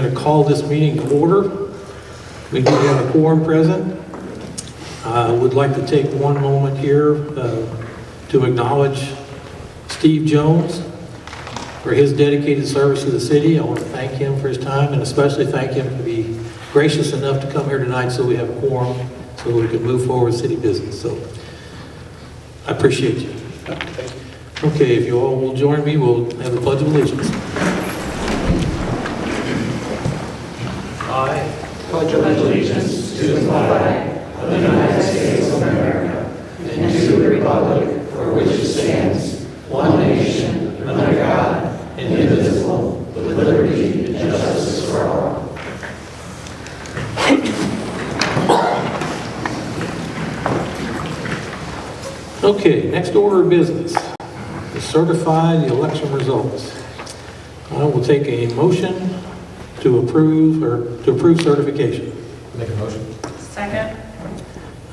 going to call this meeting to order. We do have a quorum present. I would like to take one moment here to acknowledge Steve Jones for his dedicated service to the city. I want to thank him for his time and especially thank him to be gracious enough to come here tonight so we have a quorum so we can move forward with city business. So I appreciate you. Okay, if you all will join me, we'll have the Pledge of Allegiance. I pledge allegiance to the flag of the United States of America and to the republic for which it stands, one nation, under God, indivisible, with liberty and justice for all. Okay, next order of business is certify the election results. I will take a motion to approve certification. Make a motion. Second.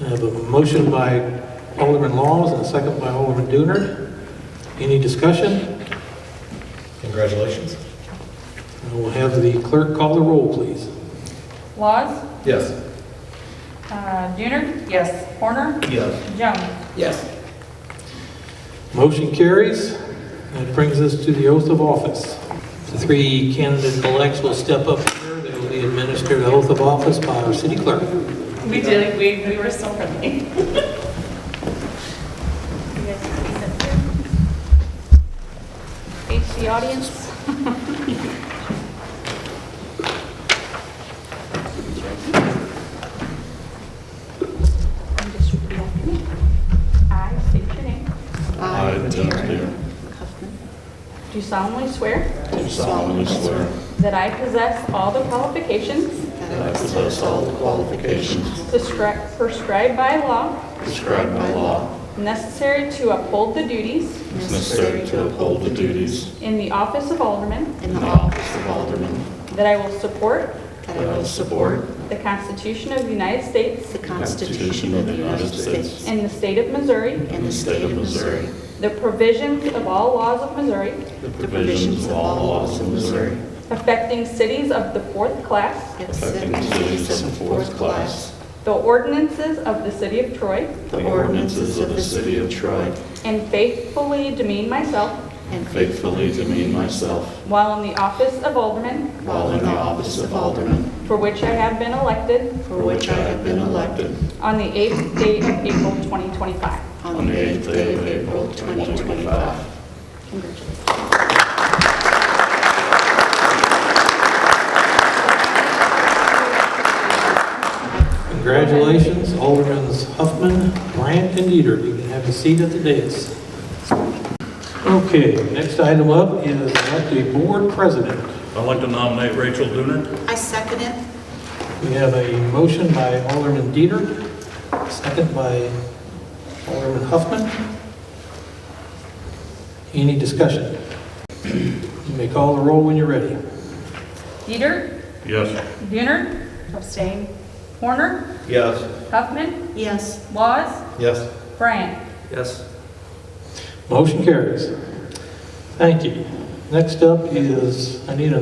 I have a motion by Alderman Laws and a second by Alderman Doonard. Any discussion? Congratulations. I will have the clerk call the roll, please. Laws? Yes. Junior? Yes. Horner? Yes. Jones? Yes. Motion carries. That brings us to the oath of office. The three candidate-elects will step up here. They will be administered the oath of office by our city clerk. We did. We were so friendly. Face the audience. And just repeat after me. I state your name. I, Terry Huffman. Do solemnly swear do solemnly swear that I possess all the qualifications that I possess all the qualifications prescribed by law prescribed by law necessary to uphold the duties necessary to uphold the duties in the office of Alderman, in the office of Alderman, that I will support that I will support the Constitution of the United States the Constitution of the United States and the state of Missouri, and the state of Missouri, the provisions of all laws of Missouri the provisions of all laws of Missouri, affecting cities of the fourth class, affecting cities of the fourth class, the ordinances of the city of Troy, the ordinances of the city of Troy, and faithfully demean myself and faithfully demean myself while in the office of Alderman, while in the office of Alderman, for which I have been elected for which I have been elected on the 8th day of April 2025. on the 8th day of April 2025. Congratulations. Congratulations, Aldermans Huffman, Brandt, and Dieter. You can have a seat at the dais. Okay, next item up is elect a board president. I'd like to nominate Rachel Dooner. I second it. We have a motion by Alderman Dieter, second by Alderman Huffman. Any discussion? You may call the roll when you're ready. Dieter? Yes. Junior? Abstain. Horner? Yes. Huffman? Yes. Laws? Yes. Bryant? Yes. Motion carries. Thank you. Next up is, I need a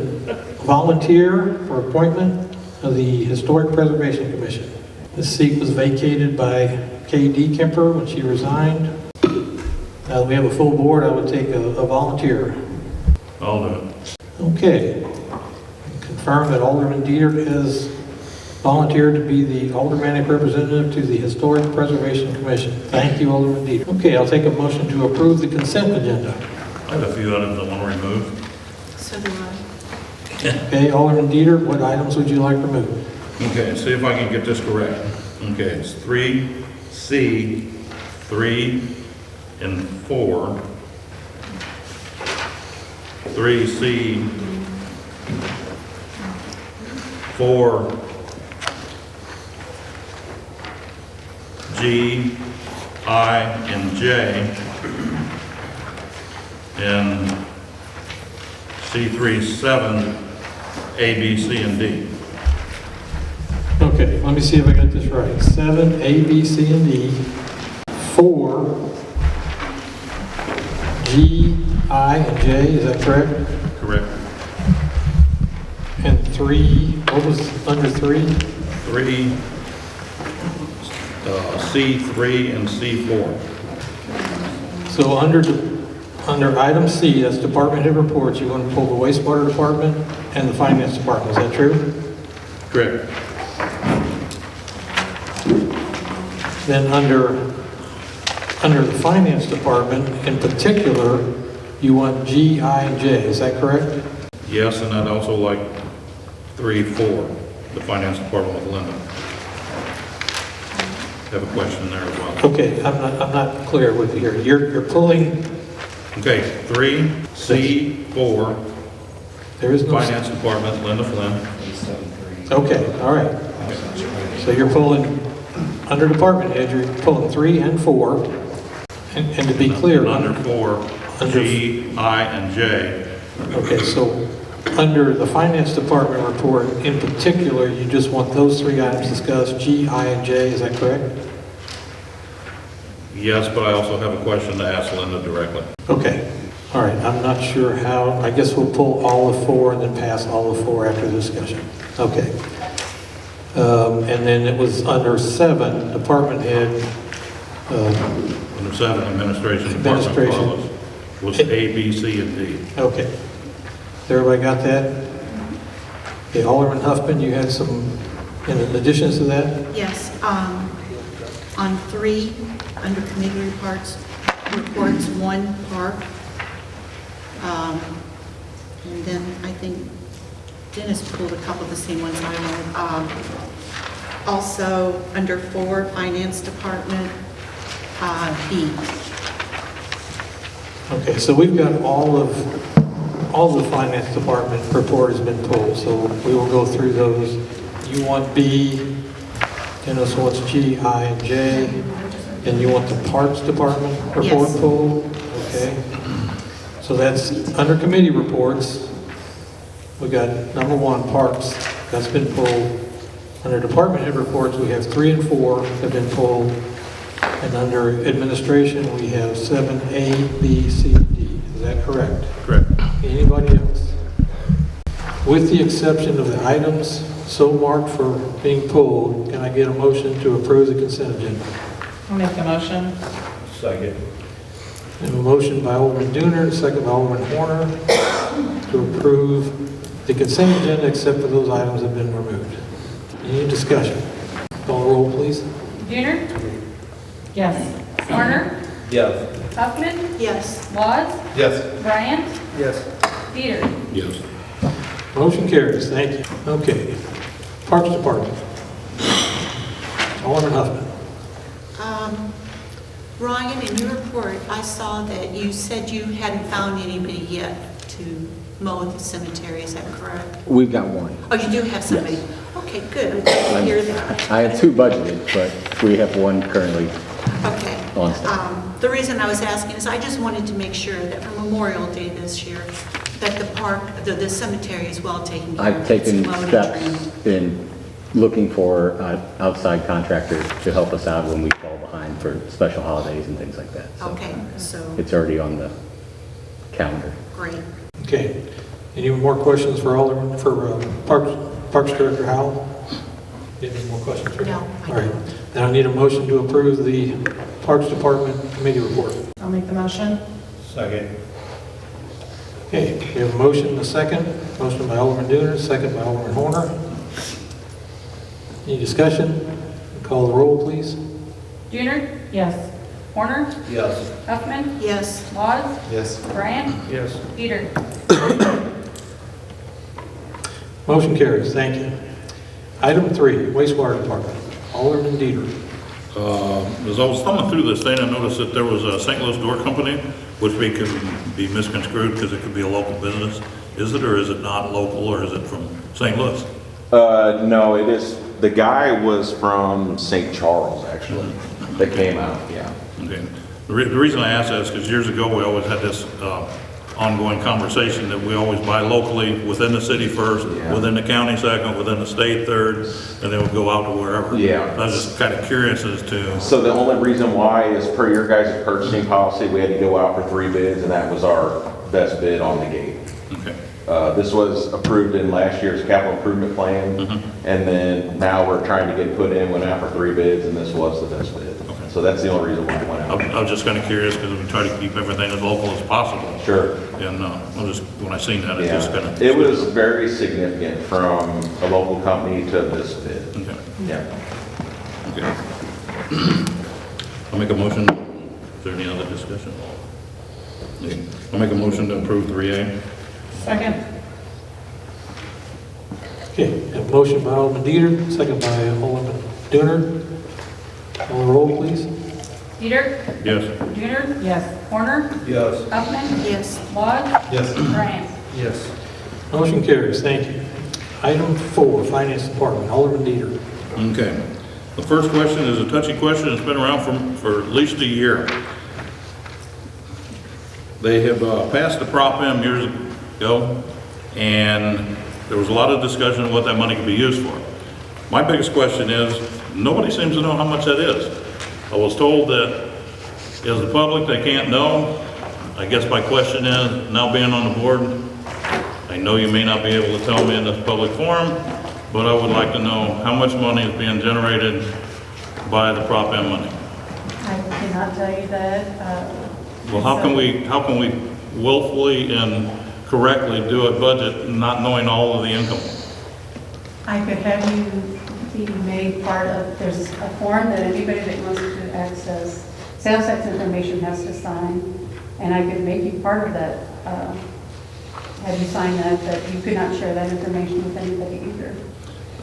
volunteer for appointment of the Historic Preservation Commission. This seat was vacated by K.D. Kemper when she resigned. Now that we have a full board, I would take a volunteer. I'll do it. Okay. Confirm that Alderman Dieter has volunteered to be the aldermanic representative to the Historic Preservation Commission. Thank you, Alderman Dieter. Okay, I'll take a motion to approve the consent agenda. I have a few items I want to remove. So do I. Okay, Alderman Dieter, what items would you like removed? Okay, see if I can get this correct. Okay, it's 3C, 3 and 4. 3C, 4, G, I, and J, and C3, 7, A, B, C, and D. Okay, let me see if I got this right. 7, A, B, C, and D. 4, G, I, and J, is that correct? Correct. And 3, what was under 3? 3, C3 and C4. So under item C, that's department head reports, you want to pull the wastewater department and the finance department, is that true? Correct. Then under the finance department in particular, you want G, I, and J, is that correct? Yes, and I'd also like 3, 4, the finance department with Linda. Have a question there as well. Okay, I'm not clear with you here. You're pulling, Okay, 3, C4, there is no... finance department, Linda Flynn. Okay, all right. So you're pulling, under department head, you're pulling 3 and 4. And to be clear, Under 4, G, I, and J. Okay, so under the finance department report in particular, you just want those 3 items discussed, G, I, and J, is that correct? Yes, but I also have a question to ask Linda directly. Okay, all right, I'm not sure how, I guess we'll pull all of 4 and then pass all of 4 after the discussion. Okay. And then it was under 7, department head. Under 7, administration department Administration. was A, B, C, and D. Okay. Has everybody got that? Okay, Alderman Huffman, you had some additions to that? Yes, on 3, under committee reports, 1 park. And then I think Dennis pulled a couple of the same ones I wanted. Also, under 4, finance department, B. Okay, so we've got all the finance department report has been pulled, so we will go through those. You want B, Dennis wants G, I, and J, and you want the parks department report Yes. pulled? Okay. So that's under committee reports. We got number 1, parks, that's been pulled. Under department head reports, we have 3 and 4 have been pulled. And under administration, we have 7A, B, C, and D. Is that correct? Correct. Anybody else? With the exception of the items so marked for being pulled, can I get a motion to approve the consent agenda? I'll make the motion. Second. I have a motion by Alderman Dooner, a second by Alderman Horner to approve the consent agenda except for those items that have been removed. Any discussion? Call the roll, please. Dooner? Yes. Horner? Yes. Huffman? Yes. Laws? Yes. Bryant? Yes. Peter? Yes. Motion carries. Thank you. Okay. Parks Department. Alderman Huffman. Ryan, in your report, I saw that you said you hadn't found anybody yet to mow the cemetery. Is that correct? We've got one. Oh, you do have somebody? Okay, good. I'm glad to hear that. I had 2 budgeted, but we have one currently Okay. on staff. The reason I was asking is I just wanted to make sure that for Memorial Day this year, that the park, the cemetery is well taken care of. I've taken It's mowed and steps trimmed. in looking for outside contractors to help us out when we fall behind for special holidays and things like that. So Okay, so, it's already on the calendar. great. Okay. Any more questions for Alderman, for Parks Director Howell? Any more questions for him? No, I All right. Then I need a motion to approve the Parks Department committee report. I'll make the motion. Second. Okay, we have a motion and a second. Motion by Alderman Dooner, second by Alderman Horner. Any discussion? Call the roll, please. Dooner? Yes. Horner? Yes. Huffman? Yes, Laws? Yes. Bryant? Yes. Peter? Motion carries. Thank you. Item 3, wastewater department. Alderman Dieter. As I was thumbing through this thing, I noticed that there was a St. Louis Door Company, which could be misconstrued because it could be a local business. Is it, or is it not local, or is it from St. Louis? No, it is, the guy was from St. Charles, actually, that came out, yeah. Okay. The reason I ask that is because years ago, we always had this ongoing conversation that we always buy locally within the city first, Yeah. within the county second, within the state third, and then we go out to wherever. Yeah. I was just kind of curious as to, So the only reason why is per your guys' purchasing policy, we had to go out for 3 bids, and that was our best bid on the gate. okay. This was approved in last year's capital improvement plan, and then now we're trying to get put in, went out for 3 bids, and this was the best bid. So that's the only reason why it went out. I was just kind of curious because we try to keep everything as local as possible. Sure. And when I seen that, it just kind Yeah, of. it was very significant from a local company to this bid. Okay. Yeah. Okay. I'll make a motion. Is there any other discussion? Okay. I'll make a motion to approve 3A. Second. Okay, have a motion by Alderman Dieter, second by Alderman Dooner. Call the roll, please. Dieter. Yes. Junior. Yes. Horner. Yes. Huffman. Yes. Lodge. Yes. Grant. Yes. Motion carries, thank you. Item 4, Finance Department, Alderman Dieter. Okay. The first question is a touchy question. It's been around for at least a year. They have passed the Prop M years ago, and there was a lot of discussion of what that money could be used for. My biggest question is, nobody seems to know how much that is. I was told that as the public, they can't know. I guess my question is, now being on the board, I know you may not be able to tell me in this public forum, but I would like to know how much money is being generated by the Prop M money. I cannot tell you that. Well, how can we willfully and correctly do a budget not knowing all of the income? I could have you be made part of, there's a form that anybody that wants to access sales tax information has to sign, and I could make you part of that, have you sign that you could not share that information with anybody either.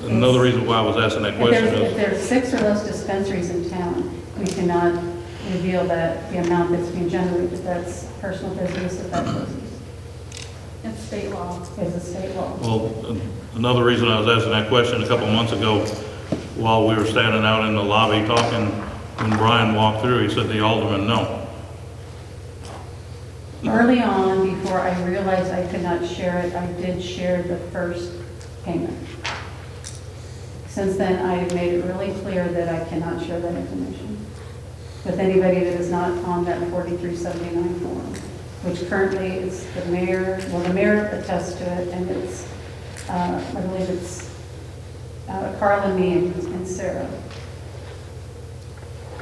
Another reason why I was asking that question If is, there's 6 or less dispensaries in town, we cannot reveal that the amount that's being generated, that's personal business of that business. It's state law. It's a state law. well, another reason I was asking that question a couple months ago, while we were standing out in the lobby talking, when Brian walked through, he said the alderman no. Early on, before I realized I could not share it, I did share the first payment. Since then, I have made it really clear that I cannot share that information with anybody that is not on that 4379 form, which currently is the mayor, well, the mayor attests to it, and it's, I believe it's Carla, me, and Sarah.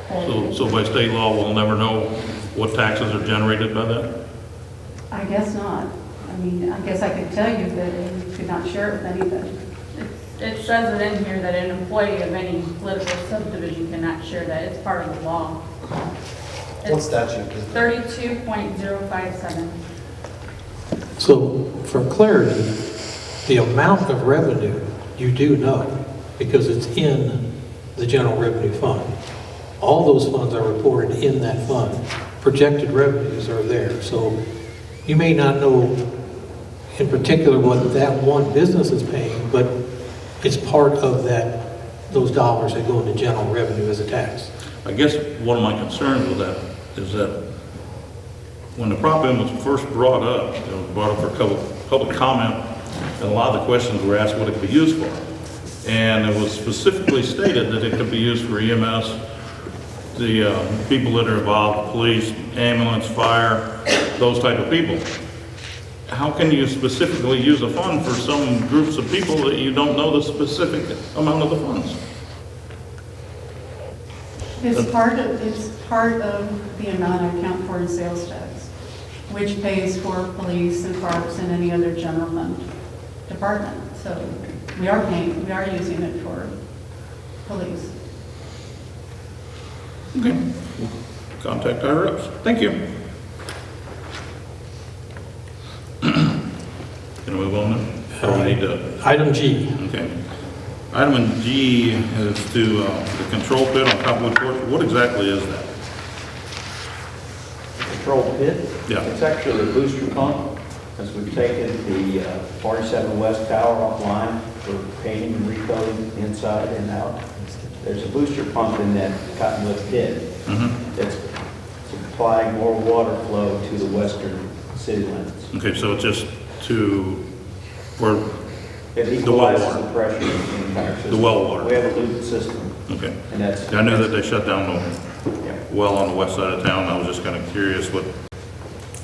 So by state law, we'll never know what taxes are generated by that? I guess not. I mean, I guess I could tell you that you could not share it with anybody. It says it in here that an employee of any political subdivision cannot share that. It's part of the law. What statute is that? 32.057. So for clarity, the amount of revenue you do know because it's in the general revenue fund. All those funds are reported in that fund. Projected revenues are there. So you may not know in particular what that one business is paying, but it's part of those dollars that go into general revenue as a tax. I guess one of my concerns with that is that when the Prop M was first brought up, it was brought up for public comment, and a lot of the questions were asked what it could be used for. And it was specifically stated that it could be used for EMS, the people that are involved, police, ambulance, fire, those type of people. How can you specifically use a fund for some groups of people that you don't know the specific amount of the funds? It's part of the amount I account for in sales tax, which pays for police and parks and any other general fund department. So we are using it for police. Okay. Contact our reps. Thank you. Can we move on then? Or we need to? Item G. Okay. Item G is to the control pit on Cottonwood Court. What exactly is that? Control pit? Yeah. It's actually a booster pump, because we've taken the 47 West Tower offline for painting and recoating inside and out. There's a booster pump in that Cottonwood pit that's supplying more water flow to the western city limits. Okay, so it's just to, for It the well equalizes water. the pressure in the entire system. The well water. We have a loop system, Okay. and that's... I knew that they shut down the Yeah, well on the west side of town. I was just kind of curious what,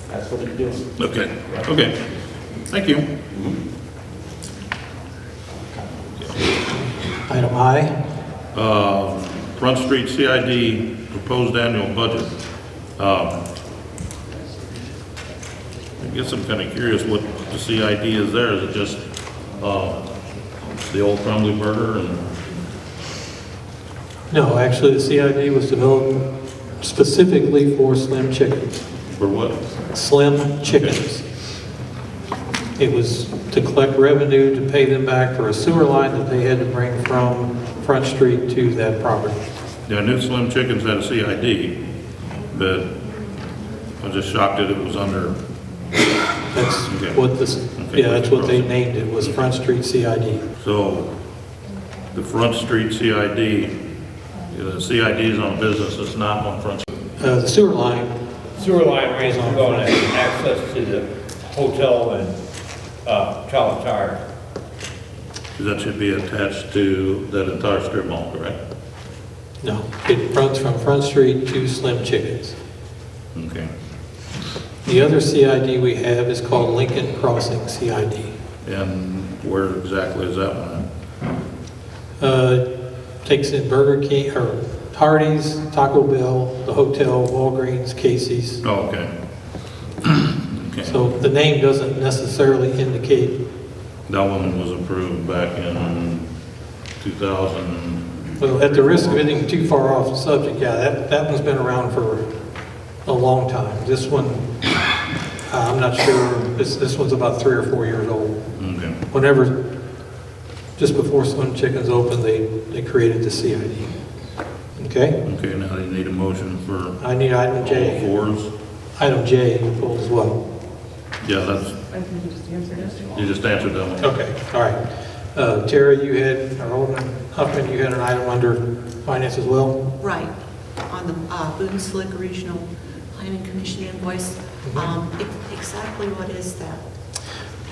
that's what it's doing. okay, okay. Thank you. Item I, Front Street CID proposed annual budget. I guess I'm kind of curious what the CID is there. Is it just the old Crumbly Burger? And no, actually, the CID was developed specifically for slim chickens. for what? Slim chickens. It was to collect revenue to pay them back for a sewer line that they had to bring from Front Street to that property. Yeah, I knew Slim Chickens had a CID, but I was just shocked that it was under. That's Okay. what this, Okay. yeah, that's what they named it, was Front Street CID. So the Front Street CID, the CID is on a business that's not on Front Street. The sewer line, Sewer line runs going to access to the hotel and Charles Tire. That should be attached to that entire strip mall, correct? no, it runs from Front Street to Slim Chickens. Okay. The other CID we have is called Lincoln Crossing CID. And where exactly is that one Takes in Burger King, or Hardee's, Taco Bell, the hotel, Walgreens, Casey's. at? Oh, okay. Okay. So the name doesn't necessarily indicate, That one was approved back in 2000. well, at the risk of getting too far off the subject, yeah, that one's been around for a long time. This one, I'm not sure, this one's about 3 or 4 years old. Okay. Whenever, just before Slim Chickens opened, they created the CID. Okay? Okay, now you need a motion for I need item all J. fours. Item J pulled as well. Yeah, that's, I can just answer this. you just answered that one. Okay, all right. Terry, you had, or Alderman Huffman, you had an item under finance as well? Right, on the Boone Slick Regional Planning Commission invoice. Exactly what is that?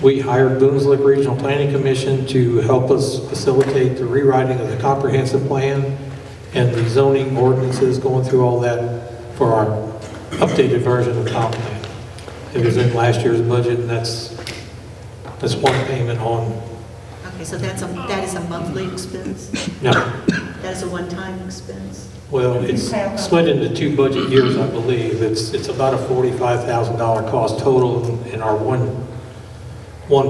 We hired Boonslick Regional Planning Commission to help us facilitate the rewriting of the comprehensive plan and the zoning ordinances, going through all that for our updated version of the comp plan. It was in last year's budget, and that's one payment on, Okay, so that is a monthly expense? no, That is a one-time expense? well, it's split into 2 budget years, I believe. It's about a $45,000 cost total, and our one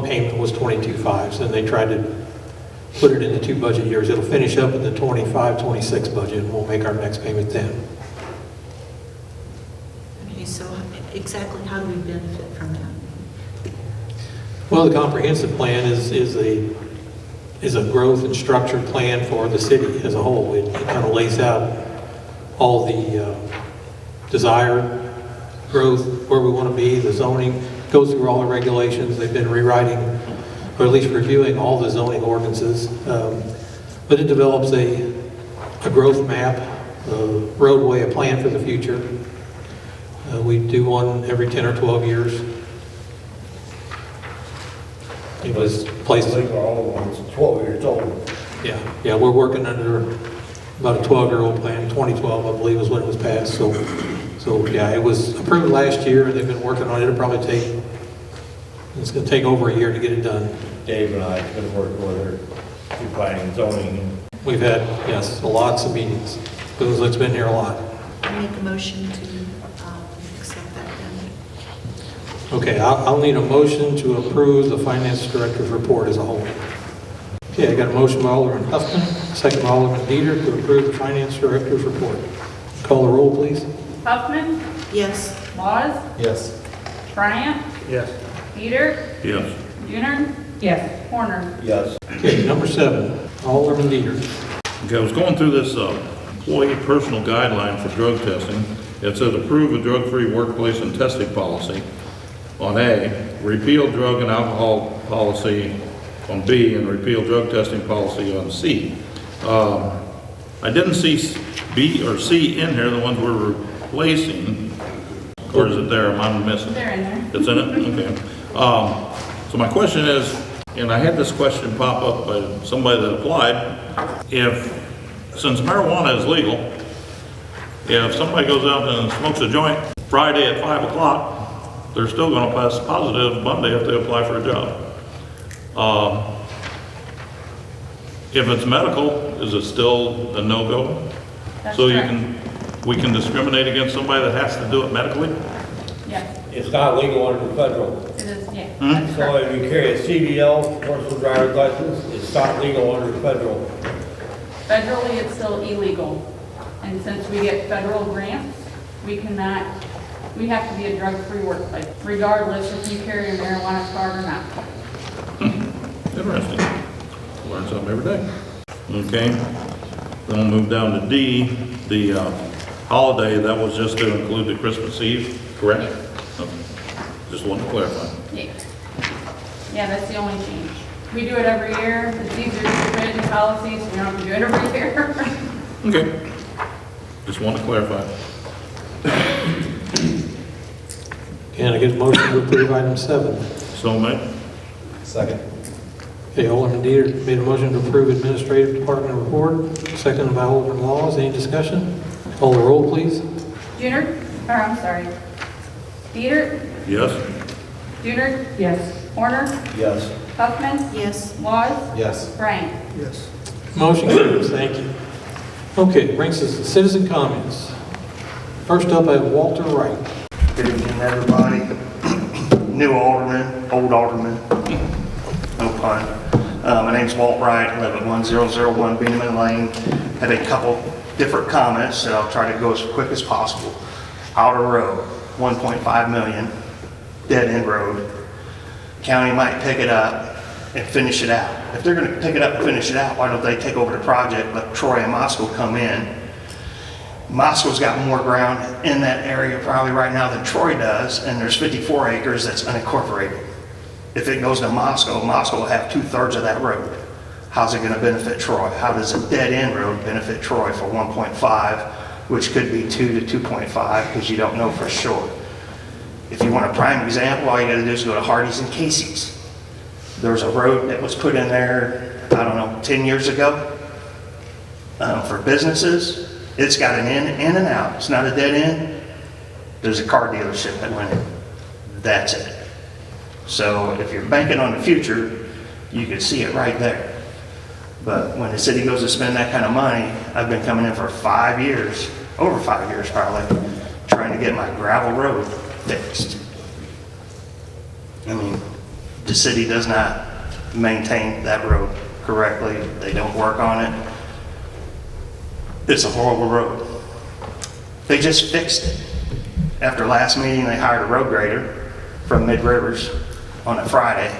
payment was $22,500, so they tried to put it into 2 budget years. It'll finish up in the 25-26 budget, and we'll make our next payment then. Okay, so exactly how do we benefit from that? Well, the comprehensive plan is a growth and structured plan for the city as a whole. It kind of lays out all the desired growth, where we want to be, the zoning, goes through all the regulations. They've been rewriting, or at least reviewing all the zoning ordinances. But it develops a growth map, a roadway, a plan for the future. We do one every 10 or 12 years. It was placed. These are all ones 12 years old. Yeah, we're working under about a 12-year-old plan. 2012, I believe, is when it was passed. So yeah, it was approved last year. They've been working on it. It's going to take over a year to get it done. Dave and I have been working with her through planning and zoning. We've had, yes, lots of meetings. Boonslick's been here a lot. I make a motion to accept that then. Okay, I'll need a motion to approve the finance director's report as a whole. Okay, I got a motion by Alderman Huffman, second by Alderman Dieter to approve the finance director's report. Call the roll, please. Huffman, Yes. Laws, Yes. Bryant, Yes. Yes. Peter, Junior, Yes. Horner. Yes. Okay, number 7, Alderman Dieter. Okay, I was going through this employee personal guideline for drug testing. It says approve a drug-free workplace and testing policy on A, repeal drug and alcohol policy on B, and repeal drug testing policy on C. I didn't see B or C in here, the ones we're replacing. Or is it there? Am I missing? They're in there. It's in it? Okay. So my question is, and I had this question pop up by somebody that applied, since marijuana is legal, if somebody goes out and smokes a joint Friday at 5 o'clock, they're still gonna pass positive Monday if they apply for a job. If it's medical, is it still a no-go? That's So correct. we can discriminate against somebody that has to do it medically? Yes, It's not legal under federal. it is, yeah. Hmm? That's So correct. if you carry a CDL, personal driver's license, it's not legal under federal. Federally, it's still illegal. And since we get federal grants, we cannot, we have to be a drug-free workplace, regardless if you carry a marijuana card or not. Interesting. Learn something every day. Okay, then we'll move down to D, the holiday, that was just to include the Christmas Eve, correct? Okay. Just wanted to clarify. Yeah. Yeah, that's the only change. We do it every year. It's easier to put it in policies, so we don't have to do it every year. Okay. Just wanted to clarify. Can I get a motion to approve item 7? So made. Second. Okay, Alderman Dieter made a motion to approve administrative department report, seconded by Alderman Laws. Any discussion? Call the roll, please. Dieter, or I'm sorry. Dieter, Yes? Dieter? Yes. Horner? Yes. Huffman? Yes. Laws? Yes. Bryant? Yes. Motion carries, thank you. Okay, brings us to citizen comments. First up, I have Walter Wright. Good evening, everybody. New alderman, old alderman, no pun. My name's Walt Wright, I live at 1001 Beaneman Lane. Had a couple different comments that I'll try to go as quick as possible. Outer road, 1.5 million, dead end road. County might pick it up and finish it out. If they're gonna pick it up and finish it out, why don't they take over the project, let Troy and Moscow come in? Moscow's got more ground in that area probably right now than Troy does, and there's 54 acres that's unincorporated. If it goes to Moscow, Moscow will have 2/3 of that road. How's it gonna benefit Troy? How does a dead-end road benefit Troy for 1.5, which could be 2 to 2.5, because you don't know for sure. If you want a prime example, all you gotta do is go to Hardee's and Casey's. There's a road that was put in there, I don't know, 10 years ago, for businesses. It's got an in and out. It's not a dead end. There's a car dealership that went in. That's it. So if you're banking on the future, you can see it right there. But when the city goes to spend that kind of money, I've been coming in for 5 years, over 5 years probably, trying to get my gravel road fixed. I mean, the city does not maintain that road correctly. They don't work on it. It's a horrible road. They just fixed it. After last meeting, they hired a road grader from Mid Rivers on a Friday.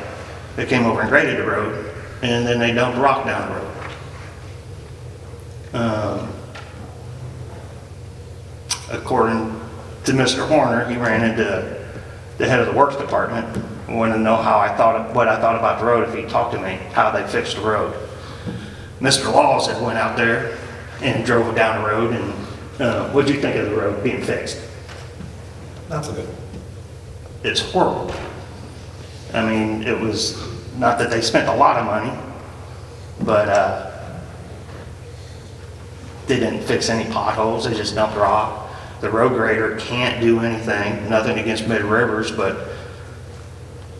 They came over and graded the road, and then they dumped rock down the road. According to Mr. Horner, he ran into the head of the works department, wanted to know what I thought about the road if he talked to me, how they fixed the road. Mr. Laws had went out there and drove down the road, and what'd you think of the road being fixed? Not so good. It's horrible. I mean, it was, not that they spent a lot of money, but they didn't fix any potholes, they just dumped rock. The road grader can't do anything, nothing against Mid Rivers, but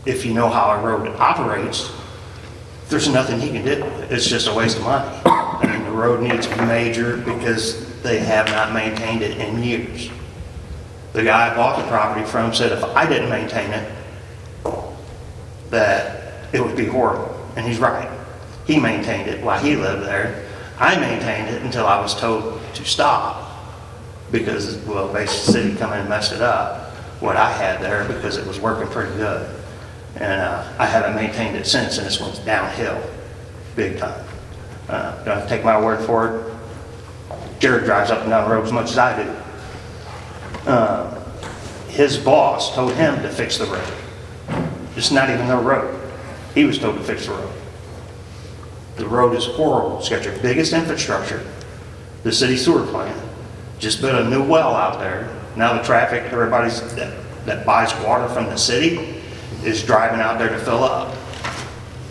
if you know how a road operates, there's nothing he can do. It's just a waste of money. I mean, the road needs major because they have not maintained it in years. The guy I bought the property from said if I didn't maintain it, that it would be horrible. And he's right. He maintained it while he lived there. I maintained it until I was told to stop because, well, basically the city come in and messed it up, what I had there, because it was working pretty good. And I haven't maintained it since, and this one's downhill, big time. Don't have to take my word for it. Jared drives up and down the road as much as I do. His boss told him to fix the road. It's not even their road. He was told to fix the road. The road is horrible. It's got your biggest infrastructure, the city sewer plant. Just built a new well out there. Now the traffic, everybody that buys water from the city is driving out there to fill up.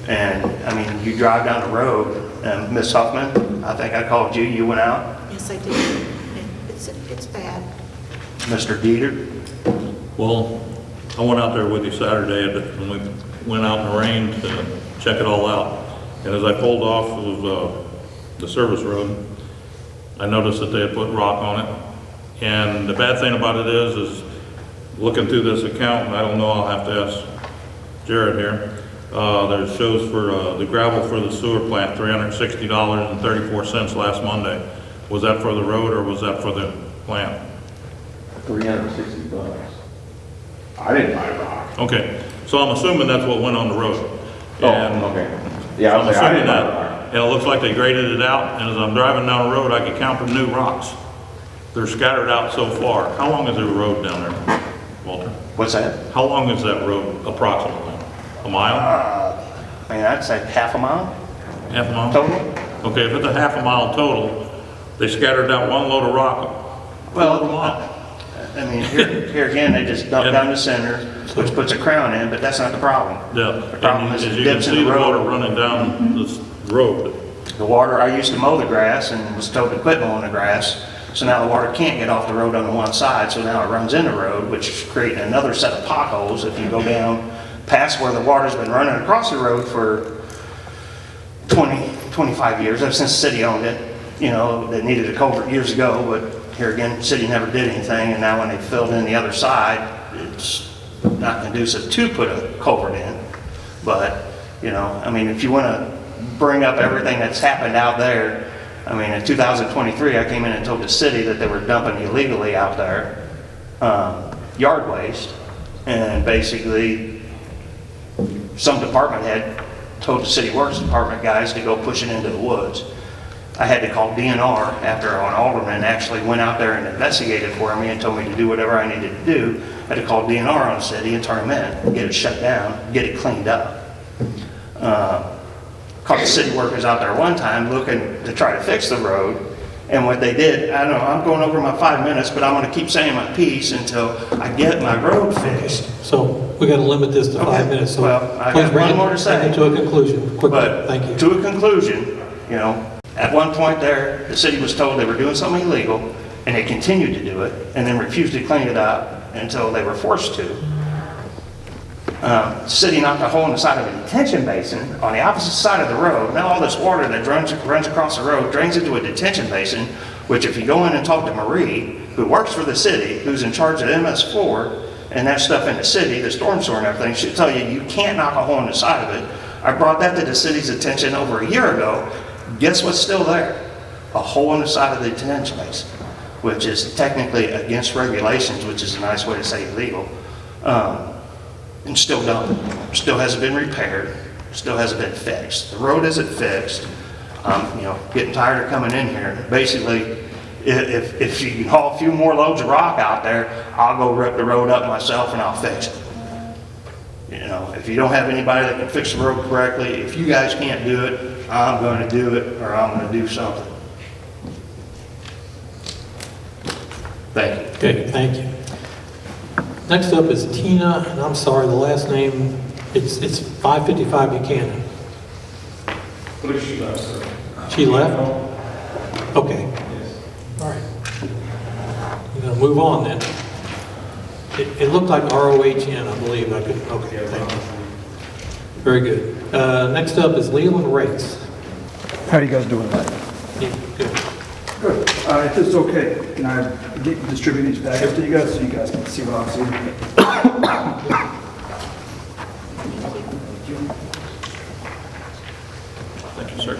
And I mean, you drive down the road, and Ms. Huffman, I think I called you, you went out. Yes, I did. It's bad. Mr. Dieter, Well, I went out there with you Saturday and we went out in the rain to check it all out. And as I pulled off of the service road, I noticed that they had put rock on it. And the bad thing about it is looking through this account, and I don't know, I'll have to ask Jared here. There shows for the gravel for the sewer plant, $360.34 last Monday. Was that for the road or was that for the plant? $360. I didn't buy rock. Okay, so I'm assuming that's what went on the road. And Okay. Yeah, so I I'm was like, I assuming didn't buy that, rock. and it looks like they graded it out, and as I'm driving down the road, I could count the new rocks. They're scattered out so far. How long is the road down there, Walter? What's that? How long is that road approximately? A mile? I mean, I'd say half a mile Half a mile? total. Okay, if it's a half a mile total, they scattered out one load of rock. Well, a mile. I mean, here again, they just dump down the center, which puts a crown in, but that's not the problem. Yeah, The problem and is as it you can dips in see the the water road. running down this road. The water, I used to mow the grass and was told to quit mowing the grass. So now the water can't get off the road on the one side, so now it runs in the road, which is creating another set of potholes if you go down past where the water's been running across the road for 20, 25 years, ever since the city owned it. You know, they needed a culvert years ago, but here again, the city never did anything, and now when they filled in the other side, it's not conducive to put a culvert in. But, you know, I mean, if you want to bring up everything that's happened out there, I mean, in 2023, I came in and told the city that they were dumping illegally out there, yard waste, and basically some department head told the city works department guys to go push it into the woods. I had to call DNR after an alderman actually went out there and investigated for me and told me to do whatever I needed to do. I had to call DNR on the city and turn them in, get it shut down, get it cleaned up. Caught the city workers out there one time looking to try to fix the road. And what they did, I don't know, I'm going over my 5 minutes, but I'm going to keep saying my piece until I get my road fixed. So we got to limit this to 5 Okay. minutes. So Well, I please got bring one it- more to say. bring it to a conclusion quickly. But Thank you. to a conclusion, you know, at one point there, the city was told they were doing something illegal, and they continued to do it, and then refused to clean it up until they were forced to. The city knocked a hole in the side of a detention basin on the opposite side of the road. Now all this water that runs across the road drains into a detention basin, which if you go in and talk to Marie, who works for the city, who's in charge of MS4, and that stuff in the city, the storm sewer and everything, she'll tell you, you can't knock a hole in the side of it. I brought that to the city's attention over a year ago. Guess what's still there? A hole in the side of the detention basin, which is technically against regulations, which is a nice way to say illegal. And still done. Still hasn't been repaired, still hasn't been fixed. The road isn't fixed. You know, getting tired of coming in here. Basically, if you can haul a few more loads of rock out there, I'll go rip the road up myself and I'll fix it. You know, if you don't have anybody that can fix the road correctly, if you guys can't do it, I'm going to do it, or I'm going to do something. Thank you. Okay, thank you. Next up is Tina, and I'm sorry, the last name, it's 555 Buchanan. She left, sir. She left? Okay. All right. We're going to move on then. It looked like ROHN, I believe. I could, okay, thank you. Very good. Next up is Leland Race. How are you guys doing tonight? Yeah, good. Good. If it's okay, can I distribute these packets to you guys so you guys can see what I'm seeing? Thank you, sir.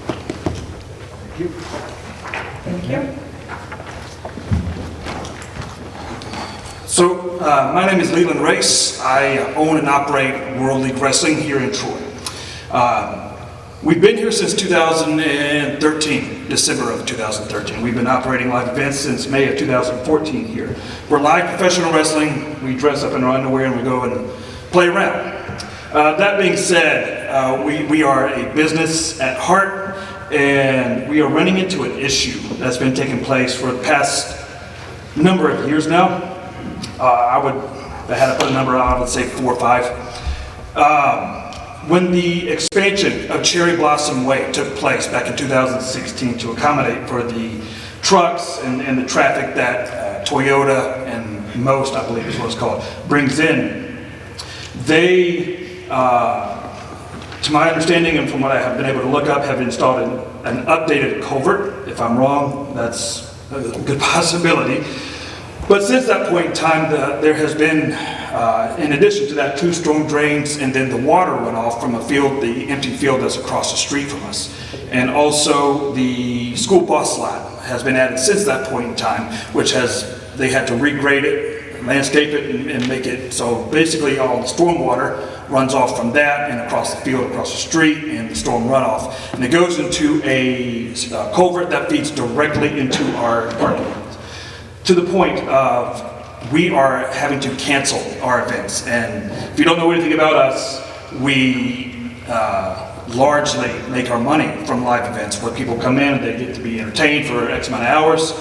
Thank you. Thank you. So, my name is Leland Race. I own and operate World League Wrestling here in Troy. We've been here since 2013, December of 2013. We've been operating live events since May of 2014 here. We're live professional wrestling. We dress up in our underwear and we go and play around. That being said, we are a business at heart, and we are running into an issue that's been taking place for the past number of years now. If I had to put a number out, I would say 4 or 5. When the expansion of Cherry Blossom Way took place back in 2016 to accommodate for the trucks and the traffic that Toyota and Most, I believe is what it's called, brings in. They, to my understanding and from what I have been able to look up, have installed an updated culvert. If I'm wrong, that's a good possibility. But since that point in time, there has been, in addition to that, 2 storm drains and then the water runoff from a field, the empty field that's across the street from us. And also the school bus lot has been added since that point in time, which they had to regrade it, landscape it, and make it, so basically all the storm water runs off from that and across the field, across the street, and the storm runoff. And it goes into a culvert that feeds directly into our parking lot. To the point of we are having to cancel our events. And if you don't know anything about us, we largely make our money from live events where people come in and they get to be entertained for X amount of hours.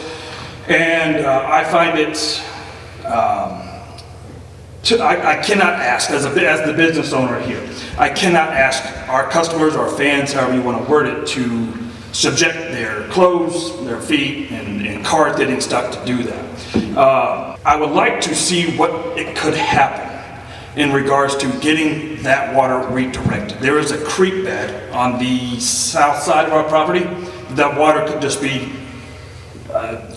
And I find it, I cannot ask, as the business owner here, I cannot ask our customers, our fans, however you want to word it, to subject their clothes, their feet, and cars getting stuck to do that. I would like to see what it could happen in regards to getting that water redirected. There is a creek bed on the south side of our property. That water could just be,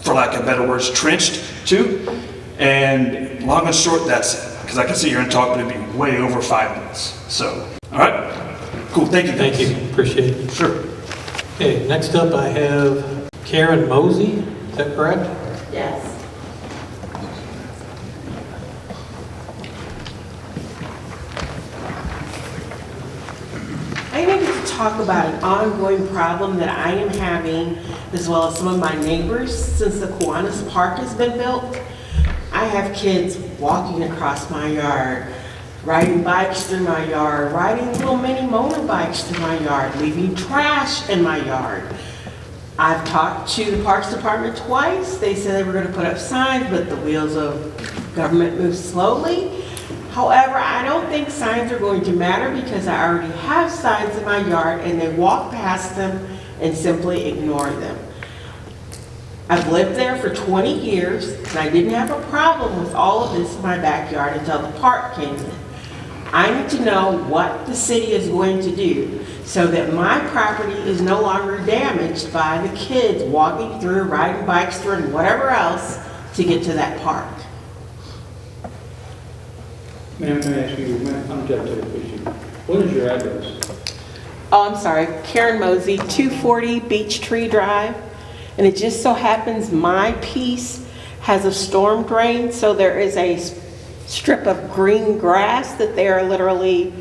for lack of better words, trenched to. And long and short, that's it. Because I can sit here and talk, but it'd be way over 5 minutes. So, all right? Cool, thank you guys. Thank you, appreciate it. Sure. Okay, next up I have Karen Mosey, is that correct? Yes. I needed to talk about an ongoing problem that I am having, as well as some of my neighbors, since the Kiwanis Park has been built. I have kids walking across my yard, riding bikes through my yard, riding little mini motorbikes through my yard, leaving trash in my yard. I've talked to the Parks Department twice. They said they were going to put up signs, but the wheels of government move slowly. However, I don't think signs are going to matter because I already have signs in my yard and they walk past them and simply ignore them. I've lived there for 20 years and I didn't have a problem with all of this in my backyard until the park came in. I need to know what the city is going to do so that my property is no longer damaged by the kids walking through, riding bikes through, and whatever else to get to that park. Ma'am, may I ask you, I'm Jeff Fisher. What is your address? Oh, I'm sorry, Karen Mosey, 240 Beech Tree Drive. And it just so happens my piece has a storm drain, so there is a strip of green grass that they are literally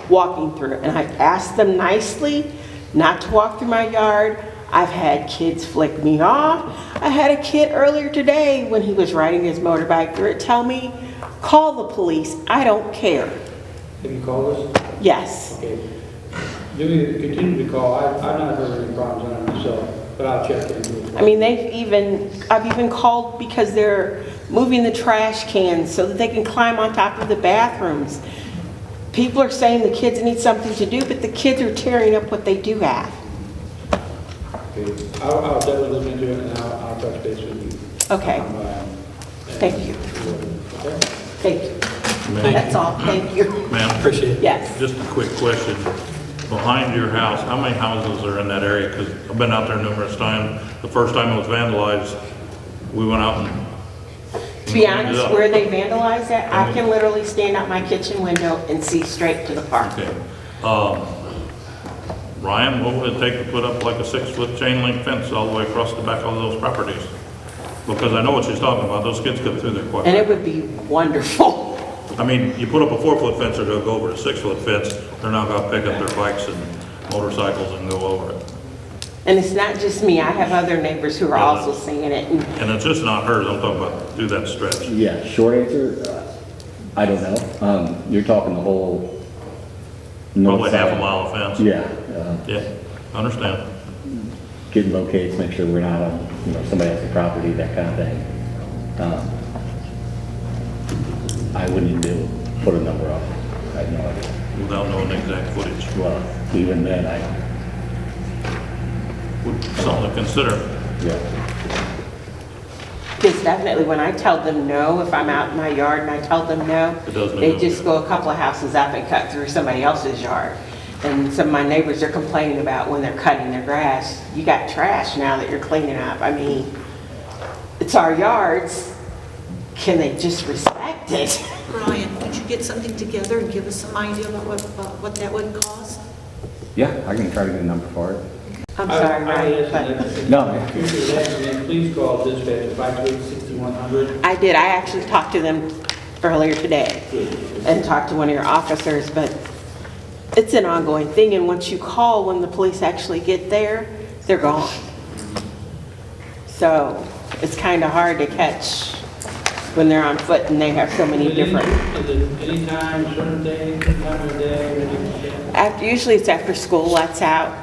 walking through. And I asked them nicely not to walk through my yard. I've had kids flick me off. I had a kid earlier today when he was riding his motorbike through it tell me, call the police, I don't care. Have you called us? Yes. Okay. Do you continue to call? I've not heard any problems on it myself, but I'll check into it. I mean, I've even called because they're moving the trash cans so that they can climb on top of the bathrooms. People are saying the kids need something to do, but the kids are tearing up what they do have. Okay. I'll definitely look into it and I'll touch base with you. Okay. Thank you. Okay. Thank you. That's all. Thank you. Ma'am? Appreciate it. Yes. Just a quick question. Behind your house, how many houses are in that area? Because I've been out there numerous times. The first time it was vandalized, we went out and To be honest, where they vandalized that, I can literally stand out my kitchen window and see straight to the park. Okay. Ryan, what would it take to put up like a 6-foot chain link fence all the way across the back of those properties? Because I know what she's talking about. Those kids come through there quite. And it would be wonderful. I mean, you put up a 4-foot fence or they'll go over a 6-foot fence. They're not going to pick up their bikes and motorcycles and go over it. And it's not just me. I have other neighbors who are also seeing it. And it's just not hers. I'm talking about through that stretch. Yeah, short answer, I don't know. You're talking the whole north Probably side. half a mile of fence. Yeah. Yeah, I understand. Getting locates, make sure we're not on, somebody else's property, that kind of thing. I wouldn't even be able to put a number on it. I have no idea. Without knowing the exact footage. Well, even then, Something to consider. yeah. Because definitely when I tell them no, if I'm out in my yard and I tell them no, It doesn't they move. just go a couple of houses up and cut through somebody else's yard. And some of my neighbors are complaining about when they're cutting their grass, you got trash now that you're cleaning up. I mean, it's our yards. Can they just respect it? Brian, could you get something together and give us some idea about what that would cost? Yeah, I can try to get a number for it. I'm sorry, Ryan, but No. Future accident, please call dispatch at 528-6100. I did. I actually talked to them earlier today and talked to one of your officers, but it's an ongoing thing, and once you call, when the police actually get there, they're gone. So it's kind of hard to catch when they're on foot and they have so many different. Is it any time, certain day, time of day, or anything? Usually it's after school lets out.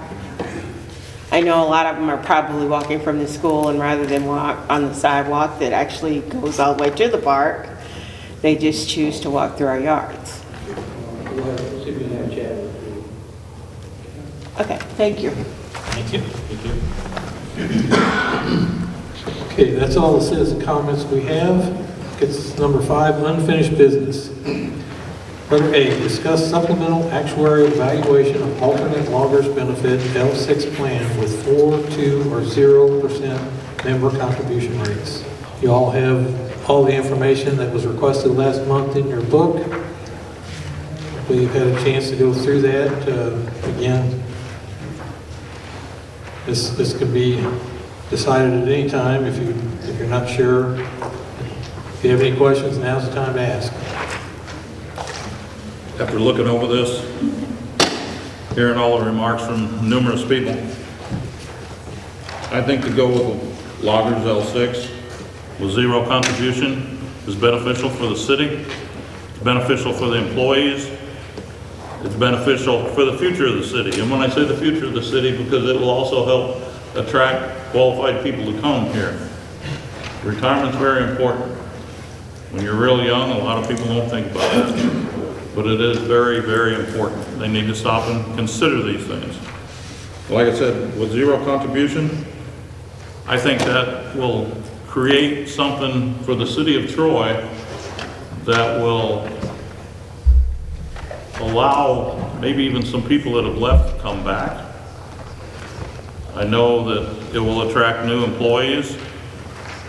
I know a lot of them are probably walking from the school, and rather than walk on the sidewalk that actually goes all the way to the park, they just choose to walk through our yards. We'll see if we can have a chat with you. Okay, thank you. Thank you. Okay, that's all the citizen comments we have. Gets us number 5, unfinished business. Letter A, discuss supplemental actuarial evaluation of alternate loggers benefit L6 plan with 4, 2, or 0% member contribution rates. You all have all the information that was requested last month in your book. We've had a chance to go through that. Again, this could be decided at any time if you're not sure. If you have any questions, now's the time to ask. After looking over this, hearing all the remarks from numerous people, I think to go with loggers L6 with 0 contribution is beneficial for the city, it's beneficial for the employees, it's beneficial for the future of the city. And when I say the future of the city, because it will also help attract qualified people to come here. Retirement's very important. When you're real young, a lot of people don't think about that. But it is very, very important. They need to stop and consider these things. Like I said, with 0 contribution, I think that will create something for the city of Troy that will allow maybe even some people that have left to come back. I know that it will attract new employees.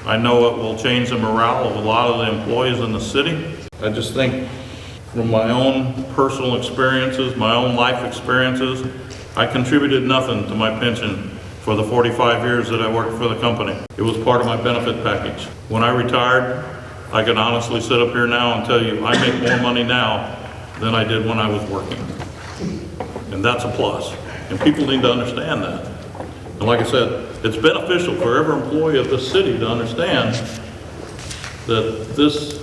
I know it will change the morale of a lot of the employees in the city. I just think from my own personal experiences, my own life experiences, I contributed nothing to my pension for the 45 years that I worked for the company. It was part of my benefit package. When I retired, I can honestly sit up here now and tell you I make more money now than I did when I was working. And that's a plus. And people need to understand that. And like I said, it's beneficial for every employee of the city to understand that this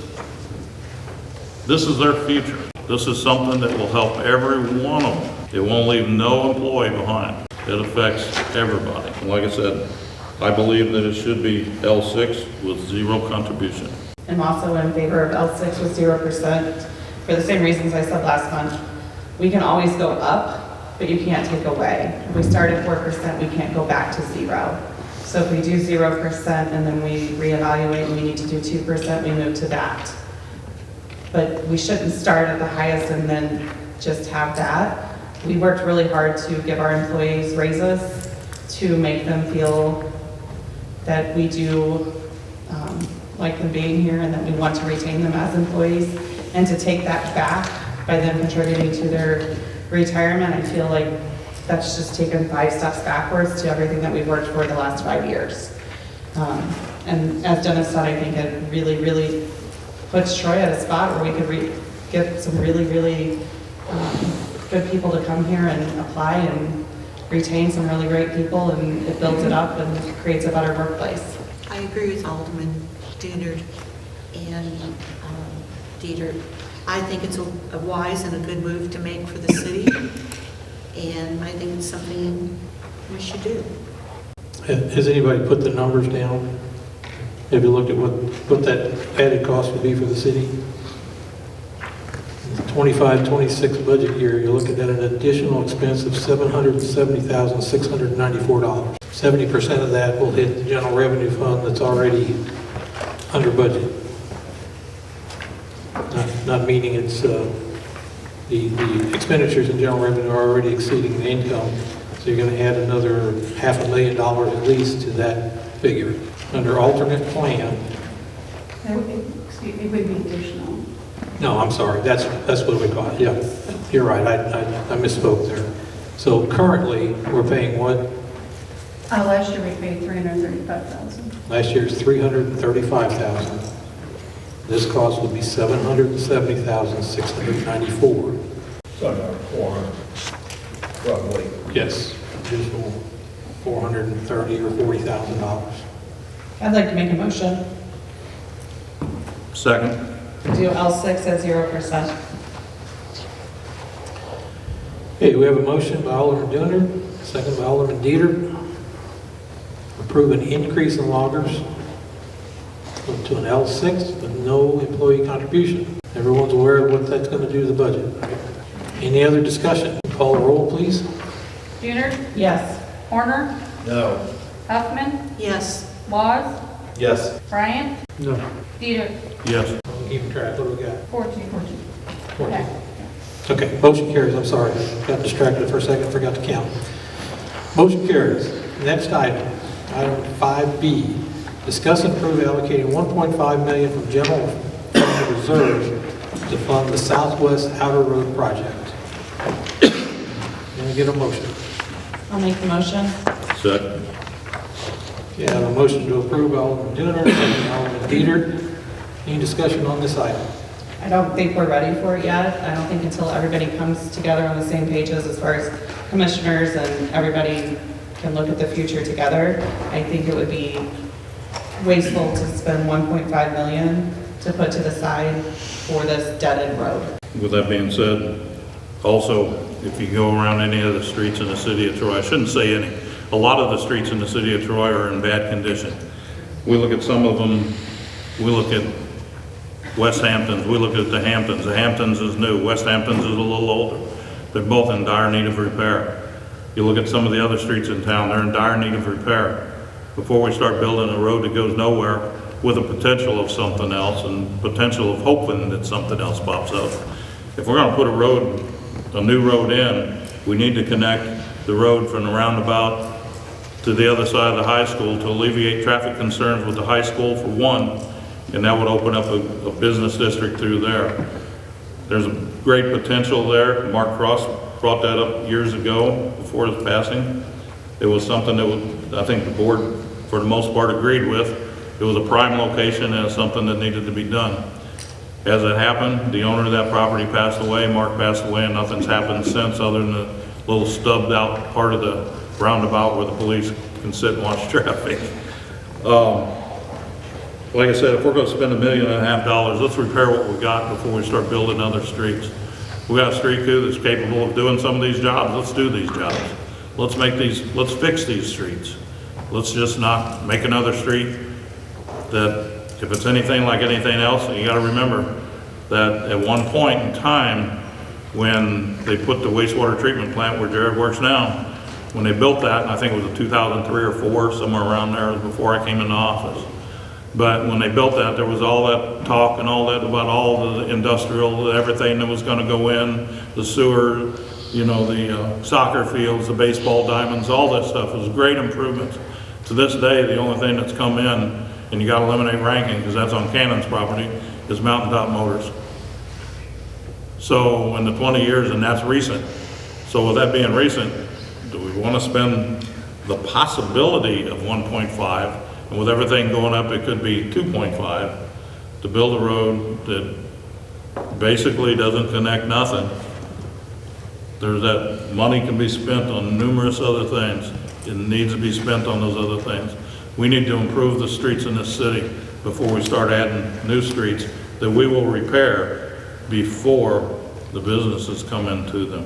is their future. This is something that will help every one of them. It won't leave no employee behind. It affects everybody. And like I said, I believe that it should be L6 with 0 contribution. I'm also in favor of L6 with 0% for the same reasons I said last month. We can always go up, but you can't take away. If we start at 4%, we can't go back to 0. So if we do 0% and then we reevaluate and we need to do 2%, we move to that. But we shouldn't start at the highest and then just have that. We worked really hard to give our employees raises to make them feel that we do like them being here and that we want to retain them as employees. And to take that back by them contributing to their retirement, I feel like that's just taken 5 steps backwards to everything that we've worked for the last 5 years. And as Dennis said, I think it really, really puts Troy at a spot where we could get some really, really good people to come here and apply and retain some really great people, and it builds it up and creates a better workplace. I agree with Alderman Dennard and Dieter. I think it's a wise and a good move to make for the city, and I think it's something we should do. Has anybody put the numbers down? Have you looked at what that added cost would be for the city? 25-26 budget year, you're looking at an additional expense of $770,694. 70% of that will hit the general revenue fund that's already under budget. Not meaning it's, the expenditures in general revenue are already exceeding the income, so you're going to add another $500,000 at least to that figure. Under alternate plan, It would be additional. no, I'm sorry, that's what we call it, yeah. You're right, I misspoke there. So currently, we're paying what? Last year we paid $335,000. Last year's $335,000. This cost would be $770,694. So about 400, roughly. Yes, additional $430,000 or $40,000. I'd like to make a motion Second. to do L6 at 0%. Okay, we have a motion by Alderman Dooner, second by Alderman Dieter. Approve an increase in loggers to an L6 with no employee contribution. Everyone's aware of what that's going to do to the budget. Any other discussion? Call the roll, please. Junior, Yes. Horner, No. Huffman, Yes. Laws, Yes. Bryant, No. Dieter. Yes. Keeping track, what do we got? 14. 14. Okay. Okay, motion carries. I'm sorry, got distracted for a second, forgot to count. Motion carries. Next item, item 5B. Discuss and approve allocating $1.5 million from general fund reserves to fund the Southwest Outer Road project. Can I get a motion? I'll make the motion. Second. Yeah, I have a motion to approve by Alderman Dooner, second by Alderman Dieter. Any discussion on this item? I don't think we're ready for it yet. I don't think until everybody comes together on the same pages as far as commissioners and everybody can look at the future together. I think it would be wasteful to spend 1.5 million to put to the side for this dead-end road. With that being said, also, if you go around any of the streets in the city of Troy, I shouldn't say any, a lot of the streets in the city of Troy are in bad condition. We look at some of them, we look at West Hamptons, we look at the Hamptons. The Hamptons is new, West Hamptons is a little older. They're both in dire need of repair. You look at some of the other streets in town, they're in dire need of repair. Before we start building a road that goes nowhere with a potential of something else and potential of hoping that something else pops up. If we're gonna put a new road in, we need to connect the road from the roundabout to the other side of the high school to alleviate traffic concerns with the high school for one, and that would open up a business district through there. There's a great potential there. Mark Cross brought that up years ago before his passing. It was something that I think the board, for the most part, agreed with. It was a prime location and something that needed to be done. As it happened, the owner of that property passed away, Mark passed away, and nothing's happened since other than a little stubbed out part of the roundabout where the police can sit and watch traffic. Like I said, if we're going to spend $1.5 million, let's repair what we got before we start building other streets. We got a street crew that's capable of doing some of these jobs. Let's do these jobs. Let's fix these streets. Let's just not make another street that, if it's anything like anything else, you got to remember that at one point in time, when they put the wastewater treatment plant where Jared works now, when they built that, and I think it was in 2003 or 4, somewhere around there, it was before I came into office. But when they built that, there was all that talk and all that about all the industrial, everything that was going to go in, the sewer, the soccer fields, the baseball diamonds, all that stuff. It was great improvements. To this day, the only thing that's come in, and you got to eliminate ranking because that's on Cannon's property, is Mountaintop Motors. So in the 20 years, and that's recent. So with that being recent, do we want to spend the possibility of 1.5, and with everything going up, it could be 2.5, to build a road that basically doesn't connect nothing? There's that money can be spent on numerous other things. It needs to be spent on those other things. We need to improve the streets in this city before we start adding new streets that we will repair before the businesses come into them.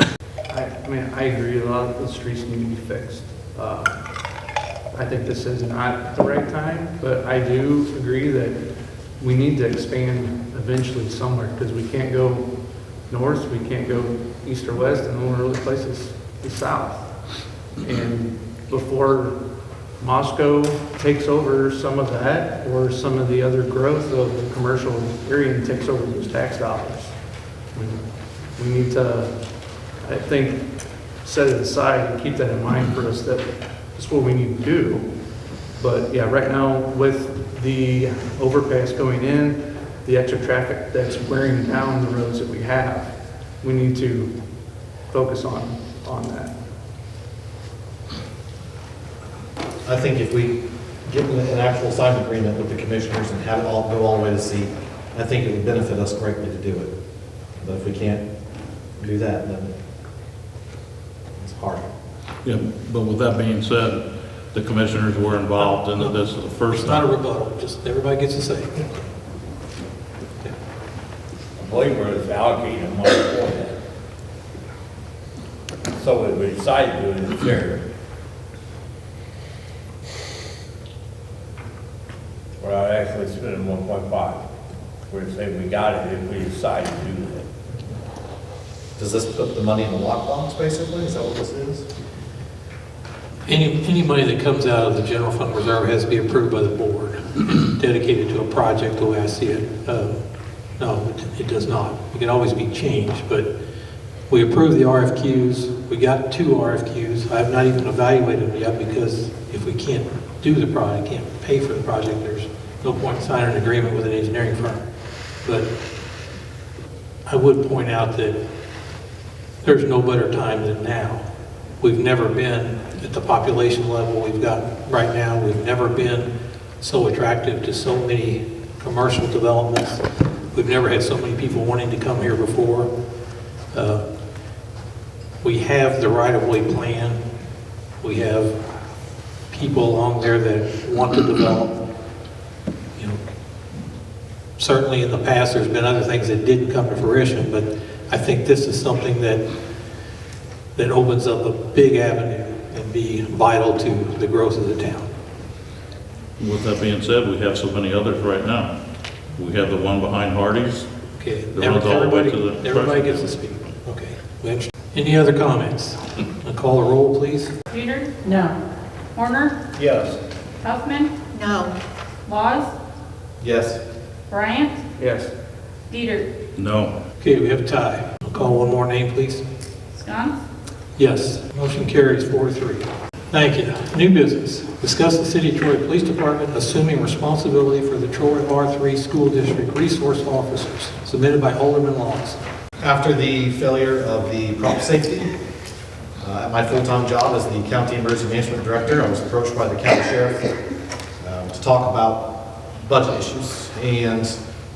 I agree, a lot of the streets need to be fixed. I think this is not the right time, but I do agree that we need to expand eventually somewhere, because we can't go north, we can't go east or west, and the only other place is south. And before Moscow takes over some of that, or some of the other growth of the commercial area and takes over those tax dollars. We need to, I think, set it aside and keep that in mind for us, that that's what we need to do. But yeah, right now with the overpass going in, the extra traffic that's wearing down the roads that we have, we need to focus on that. I think if we get an actual signed agreement with the commissioners and have it all go all the way to C, I think it would benefit us greatly to do it. But if we can't do that, then it's hard. Yeah, but with that being said, the commissioners were involved in this the first It's not a time. rebuttal, just everybody gets to say. I believe we're allocating money for that. So we decided to do it fair. We're not actually spending 1.5. We're saying we got it if we decide to do that. Does this put the money in the lockbox, basically? Is that what this is? Any money that comes out of the general fund reserve has to be approved by the board, dedicated to a project the way I see it. No, it does not. It can always be changed, but we approved the RFQs. We got 2 RFQs. I have not even evaluated them yet, because if we can't do the project, can't pay for the project, there's no point in signing an agreement with an engineering firm. But I would point out that there's no better time than now. We've never been at the population level we've got right now. We've never been so attractive to so many commercial developments. We've never had so many people wanting to come here before. We have the right-of-way plan. We have people along there that want to develop. You know, certainly in the past, there's been other things that didn't come to fruition, but I think this is something that opens up a big avenue and be vital to the growth of the town. With that being said, we have so many others right now. We have the one behind Hardee's. Okay, The ones all the way to the everybody gets to speak. Okay. We understand. Any other comments? I'll call the roll, please. Peter? No. Horner? Yes. Huffman? No. Laws? Yes. Bryant? Yes. Dieter? No. Okay, we have a tie. I'll call one more name, please. Scoms? Yes. Motion carries 4-3. Thank you. New business. Discuss the City of Troy Police Department assuming responsibility for the Troy R3 School District Resource Officers, submitted by Alderman Laws. After the failure of the prop safety, at my full-time job as the County Emergency Management Director, I was approached by the County Sheriff to talk about budget issues. And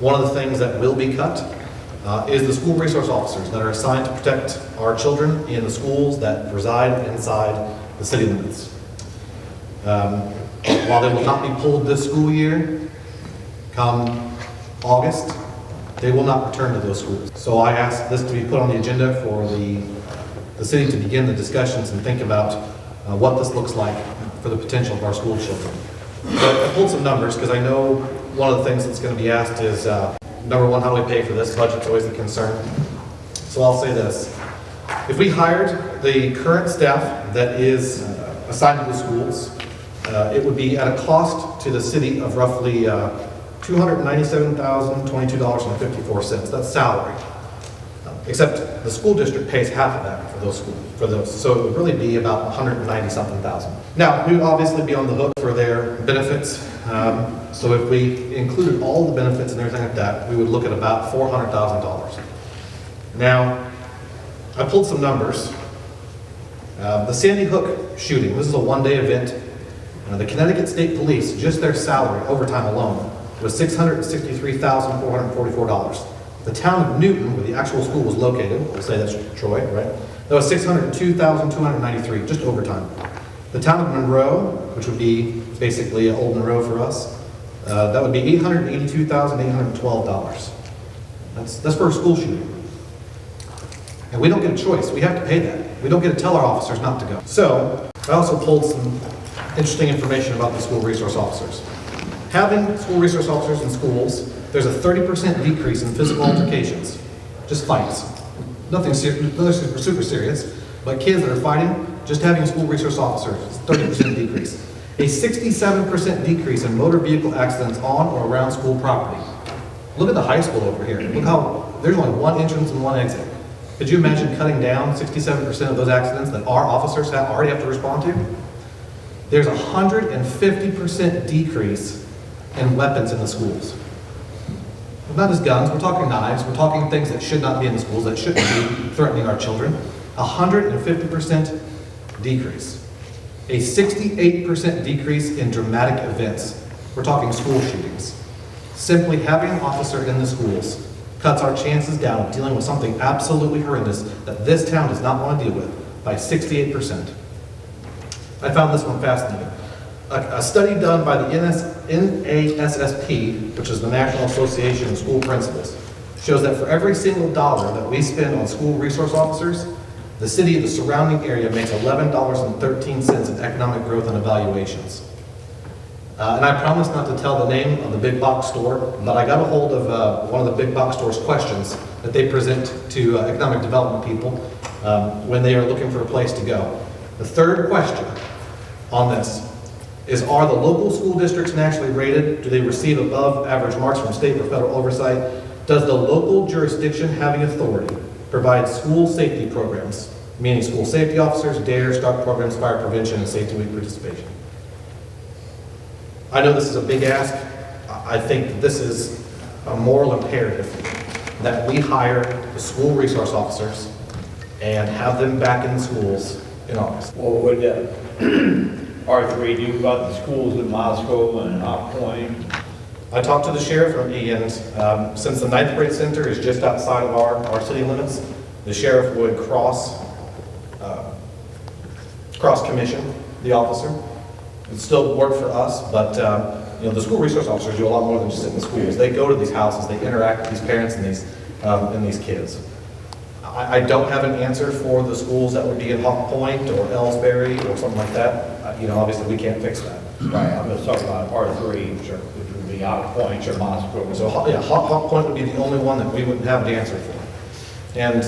one of the things that will be cut is the school resource officers that are assigned to protect our children in the schools that reside inside the city limits. While they will not be pulled this school year, come August, they will not return to those schools. So I asked this to be put on the agenda for the city to begin the discussions and think about what this looks like for the potential of our school children. So I pulled some numbers because I know one of the things that's going to be asked is, number one, how do we pay for this? Budget's always a concern. So I'll say this. If we hired the current staff that is assigned to the schools, it would be at a cost to the city of roughly $297,022.54. That's salary. Except the school district pays half of that for those. So it would really be about 190-something thousand. Now, we would obviously be on the hook for their benefits. So if we included all the benefits and everything like that, we would look at about $400,000. Now, I pulled some numbers. The Sandy Hook shooting, this is a one-day event. The Connecticut State Police, just their salary, overtime alone, was $663,444. The town of Newton, where the actual school was located, we'll say that's Troy, right? That was $602,293, just overtime. The town of Monroe, which would be basically Old Monroe for us, that would be $882,812. That's for a school shooting. And we don't get a choice. We have to pay that. We don't get to tell our officers not to go. So I also pulled some interesting information about the school resource officers. Having school resource officers in schools, there's a 30% decrease in physical altercations, just fights. Nothing super serious, but kids that are fighting, just having school resource officers, 30% decrease. A 67% decrease in motor vehicle accidents on or around school property. Look at the high school over here. Look how, there's only one entrance and one exit. Could you imagine cutting down 67% of those accidents that our officers already have to respond to? There's a 150% decrease in weapons in the schools. Not just guns, we're talking knives, we're talking things that should not be in the schools, that shouldn't be threatening our children. 150% decrease. A 68% decrease in dramatic events. We're talking school shootings. Simply having an officer in the schools cuts our chances down of dealing with something absolutely horrendous that this town does not want to deal with by 68%. I found this one fascinating. A study done by the NASSP, which is the National Association of School Principals, shows that for every single dollar that we spend on school resource officers, the city and the surrounding area makes $11.13 in economic growth and evaluations. And I promise not to tell the name of the big box store, but I got a hold of one of the big box store's questions that they present to economic development people when they are looking for a place to go. The third question on this is, are the local school districts nationally rated? Do they receive above average marks from state or federal oversight? Does the local jurisdiction having authority provide school safety programs, meaning school safety officers, DARE, START programs, fire prevention, and safety week participation? I know this is a big ask. I think that this is a moral imperative that we hire the school resource officers and have them back in the schools in August. Well, would R3 do about the schools in Moscow and Hot Point? I talked to the sheriff from Egan's. Since the 9th grade center is just outside of our city limits, the sheriff would cross commission the officer. It still work for us, but the school resource officers do a lot more than just sit in the schools. They go to these houses, they interact with these parents and these kids. I don't have an answer for the schools that would be in Hawk Point or Ellsbury or something like that. Obviously we can't fix that. Right, I'm just talking about R3, sure, which would be Hot Point or Moscow. So Hawk Point would be the only one that we wouldn't have an answer for. And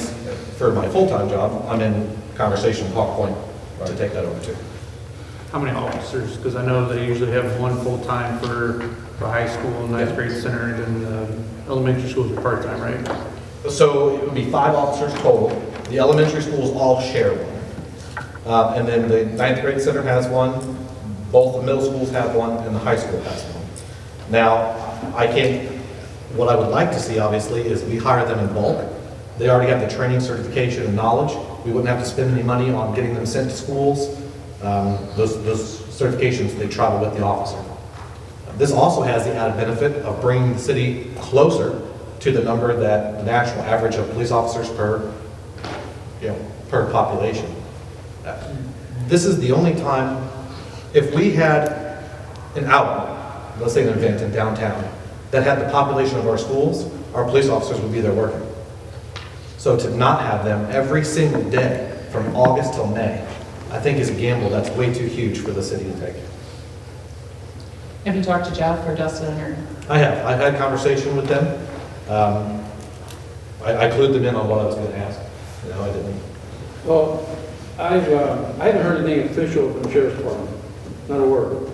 for my full-time job, I'm in conversation with Hawk Point to take that over too. How many officers? Because I know they usually have one full-time for high school and 9th grade center, and elementary schools are part-time, right? So it would be 5 officers total. The elementary schools all share one. And then the 9th grade center has one, both the middle schools have one, and the high school has one. Now, what I would like to see, obviously, is we hire them in bulk. They already have the training, certification, and knowledge. We wouldn't have to spend any money on getting them sent to schools. Those certifications, they travel with the officer. This also has the added benefit of bringing the city closer to the number that the national average of police officers per population. This is the only time, if we had an outing, let's say an event in downtown, that had the population of our schools, our police officers would be there working. So to not have them every single day from August till May, I think is a gamble that's way too huge for the city to take. Have you talked to Jeff or Dustin or? I have. I've had conversation with them. I clued them in on what I was going to ask. I didn't. Well, I haven't heard anything official from the Sheriff's Department, not a word.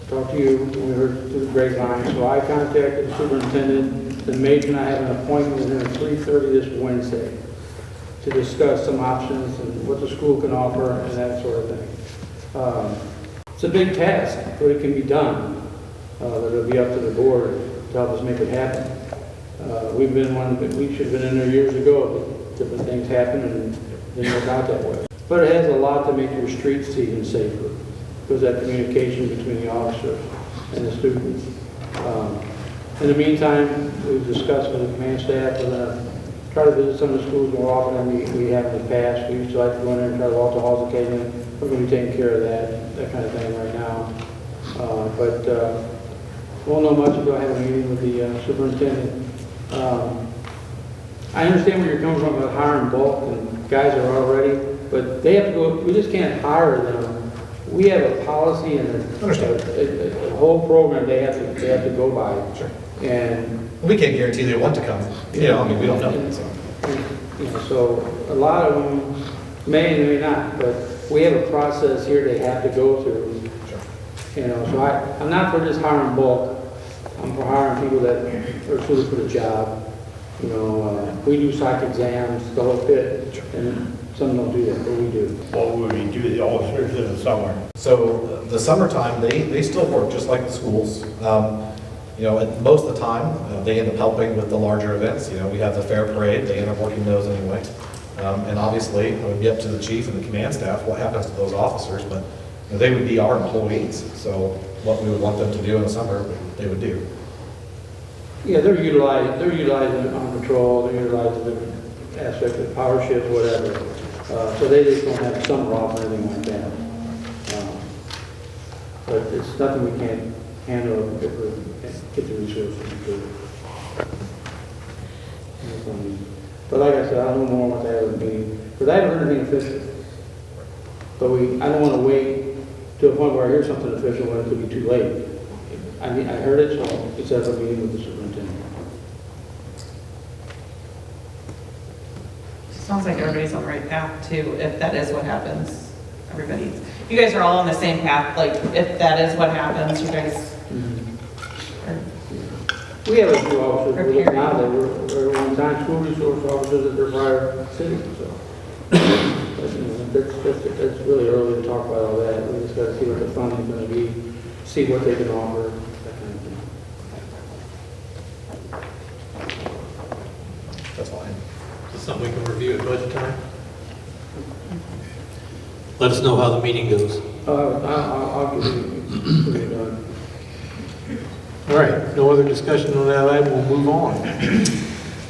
Talked to you when we heard through the grapevine, so I contacted the superintendent. The major and I have an appointment with him at 3:30 this Wednesday to discuss some options and what the school can offer and that sort of thing. It's a big task, but it can be done. It'll be up to the board to help us make it happen. We should have been in there years ago, but different things happen and didn't work out that way. But it has a lot to make your streets even safer, because that communication between the officers and the students. In the meantime, we've discussed with the command staff, we're going to try to visit some of the schools more often than we have in the past. We used to like to go in there and try to walk the halls occasionally. We're going to be taking care of that kind of thing right now. But won't know much until I have a meeting with the superintendent. I understand where you're coming from about hiring bulk, and guys are already, but they have to go, we just can't hire them. We have a policy and a whole program they have to go by. Sure. And we can't guarantee they want to come. We don't know. So a lot of them may and may not, but we have a process here they have to go through. Sure. You know, so I'm not for just hiring bulk. I'm for hiring people that are suited for the job. You know, we do psych exams, the whole fit, and some don't do that, but we do. What would we do the officers in the summer? So the summertime, they still work just like the schools. You know, most of the time, they end up helping with the larger events. You know, we have the fair parade, they end up working those anyway. And obviously, it would be up to the chief and the command staff what happens to those officers, but you know, they would be our employees. So what we would want them to do in the summer, they would do. Yeah, they're utilizing on patrol, they're utilizing different aspects of power shifts, whatever. So they just don't have summer off or anything like that. But it's nothing we can't handle if we get the resources to do it. But like I said, I don't know what that would be, because I haven't heard anything official. But I don't want to wait to a point where I hear something official when it could be too late. I heard it, so it's at a meeting with the superintendent. Sounds like everybody's on the right path too, if that is what happens. You guys are all on the same path, like, if that is what happens, you guys We have a few officers we're looking out that were one time school resource officers at their prior city, so. But, you know, that's really early to talk about all that. We just gotta see what the funding's gonna be, see what they can offer, that kind of thing. That's fine. Is this something we can review at budget time? Let us know how the meeting goes. I'll give you. All right, no other discussion on that item, we'll move on.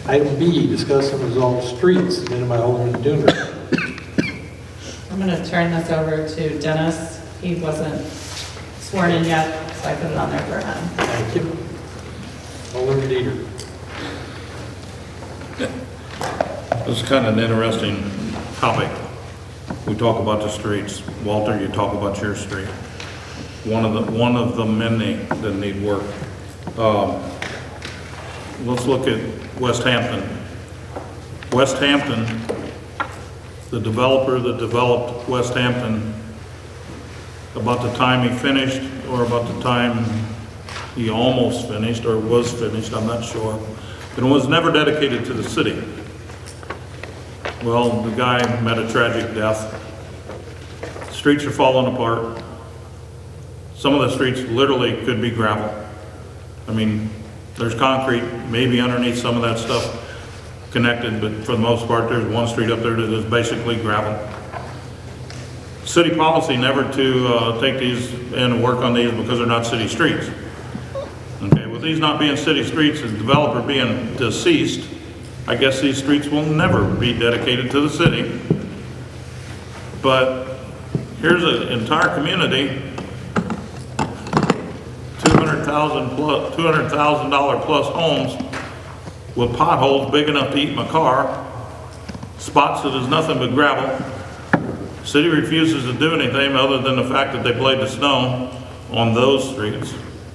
Item B, discuss and resolve streets, submitted by Alderman Dooner. I'm going to turn this over to Dennis. He wasn't sworn in yet, so I put it on there for him. Thank you. Alderman Dieter. This is kind of an interesting topic. We talk about the streets. Walter, you talk about your street. One of the many that need work. Let's look at West Hampton. West Hampton, the developer that developed West Hampton, about the time he finished, or about the time he almost finished, or was finished, I'm not sure, but it was never dedicated to the city. Well, the guy met a tragic death. Streets are falling apart. Some of the streets literally could be gravel. I mean, there's concrete maybe underneath some of that stuff connected, but for the most part, there's one street up there that is basically gravel. City policy never to take these and work on these because they're not city streets. Okay, with these not being city streets and the developer being deceased, I guess these streets will never be dedicated to the city. But here's an entire community, $200,000 plus homes with potholes big enough to eat my car, spots that is nothing but gravel. City refuses to do anything other than the fact that they blade the snow on those streets.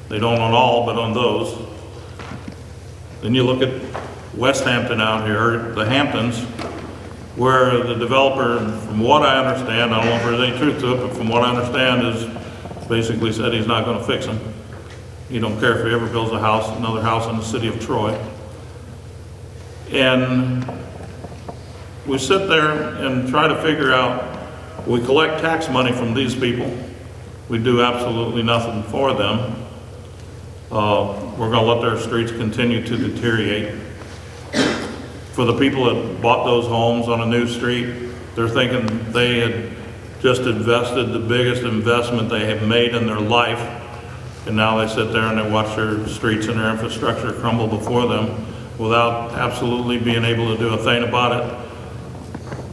They don't on all, but on those. Then you look at West Hampton out here, the Hamptons, where the developer, from what I understand, I don't know if there's any truth to it, but from what I understand is basically said he's not going to fix them. He don't care if he ever builds another house in the city of Troy. And we sit there and try to figure out, we collect tax money from these people. We do absolutely nothing for them. We're going to let their streets continue to deteriorate. For the people that bought those homes on a new street, they're thinking they had just invested the biggest investment they have made in their life, and now they sit there and they watch their streets and their infrastructure crumble before them without absolutely being able to do a thing about it,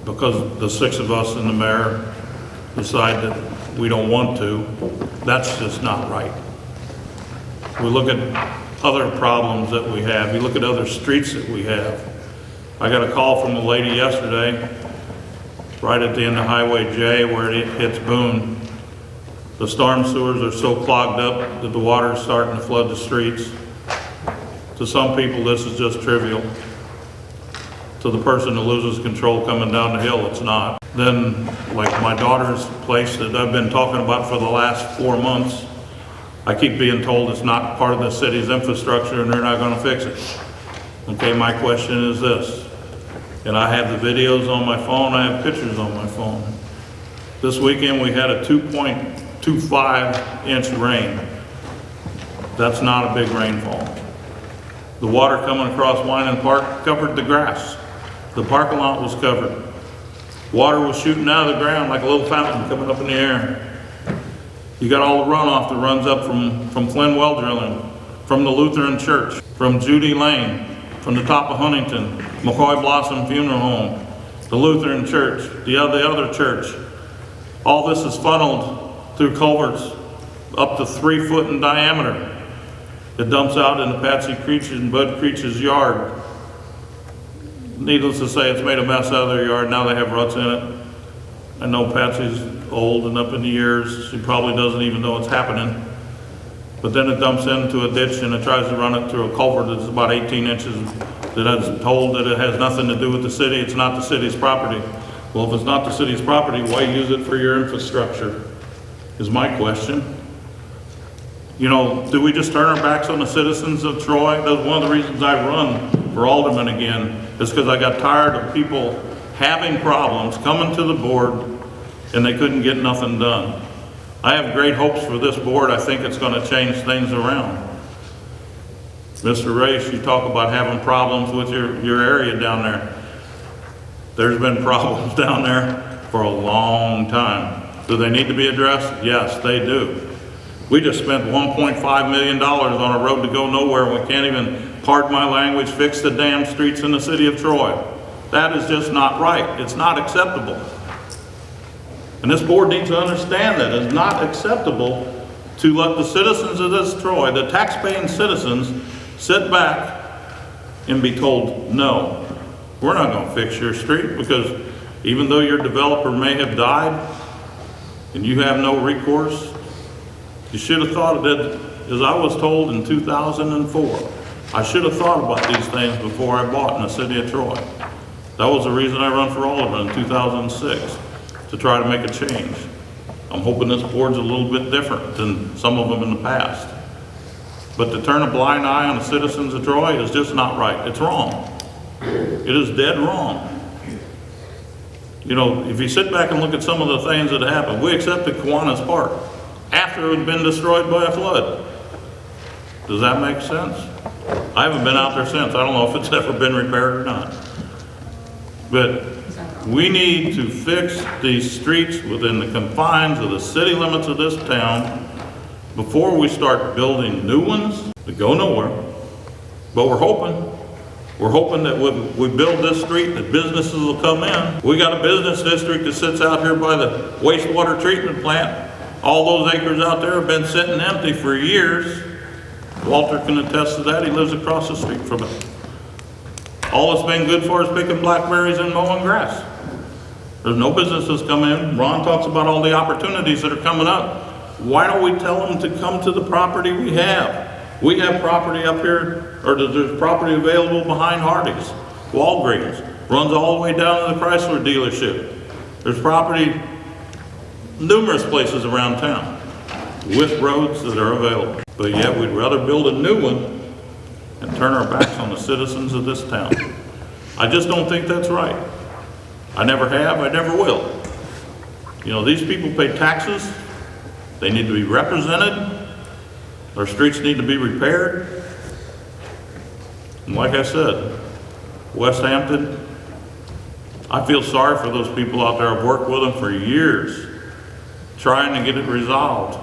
because the six of us and the mayor decide that we don't want to. That's just not right. We look at other problems that we have. We look at other streets that we have. I got a call from a lady yesterday, right at the end of Highway J where it hits Boone. The storm sewers are so clogged up that the water is starting to flood the streets. To some people, this is just trivial. To the person who loses control coming down the hill, it's not. Then, like my daughter's place that I've been talking about for the last 4 months, I keep being told it's not part of the city's infrastructure and they're not gonna fix it. Okay, my question is this, and I have the videos on my phone, I have pictures on my phone. This weekend we had a 2.25 inch rain. That's not a big rainfall. The water coming across Winan Park covered the grass. The parking lot was covered. Water was shooting out of the ground like a little fountain coming up in the air. You got all the runoff that runs up from Flynn Well Drilling, from the Lutheran Church, from Judy Lane, from the top of Huntington, McCoy Blossom Funeral Home, the Lutheran Church, the other church. All this is funneled through culverts up to 3 foot in diameter. It dumps out into Patsy Creech and Bud Creech's yard. Needless to say, it's made a mess out of their yard. Now they have ruts in it. I know Patsy's old and up in the years. She probably doesn't even know it's happening. But then it dumps into a ditch and it tries to run it through a culvert that's about 18 inches that has told that it has nothing to do with the city. It's not the city's property. Well, if it's not the city's property, why use it for your infrastructure? Is my question. You know, do we just turn our backs on the citizens of Troy? That's one of the reasons I run for alderman again, is because I got tired of people having problems, coming to the board, and they couldn't get nothing done. I have great hopes for this board. I think it's going to change things around. Mr. Race, you talk about having problems with your area down there. There's been problems down there for a long time. Do they need to be addressed? Yes, they do. We just spent $1.5 million on a road to go nowhere, and we can't even, pardon my language, fix the damn streets in the city of Troy. That is just not right. It's not acceptable. And this board needs to understand that it's not acceptable to let the citizens of this Troy, the taxpaying citizens, sit back and be told, no, we're not going to fix your street, because even though your developer may have died and you have no recourse, you should have thought of it, as I was told in 2004. I should have thought about these things before I bought in the city of Troy. That was the reason I run for alderman in 2006, to try to make a change. I'm hoping this board's a little bit different than some of them in the past. But to turn a blind eye on the citizens of Troy is just not right. It's wrong. It is dead wrong. You know, if you sit back and look at some of the things that happened, we accepted Kiwanis Park after it had been destroyed by a flood. Does that make sense? I haven't been out there since. I don't know if it's ever been repaired or not. But we need to fix these streets within the confines of the city limits of this town before we start building new ones that go nowhere. But we're hoping that when we build this street, that businesses will come in. We got a business district that sits out here by the wastewater treatment plant. All those acres out there have been sitting empty for years. Walter can attest to that. He lives across the street from it. All it's been good for is picking blackberries and mowing grass. There's no businesses come in. Ron talks about all the opportunities that are coming up. Why don't we tell them to come to the property we have? We have property up here, or there's property available behind Hardee's. Walgreens runs all the way down to the Chrysler dealership. There's property numerous places around town with roads that are available. But yet we'd rather build a new one and turn our backs on the citizens of this town. I just don't think that's right. I never have, I never will. You know, these people pay taxes. They need to be represented. Our streets need to be repaired. And like I said, West Hampton, I feel sorry for those people out there. I've worked with them for years trying to get it resolved.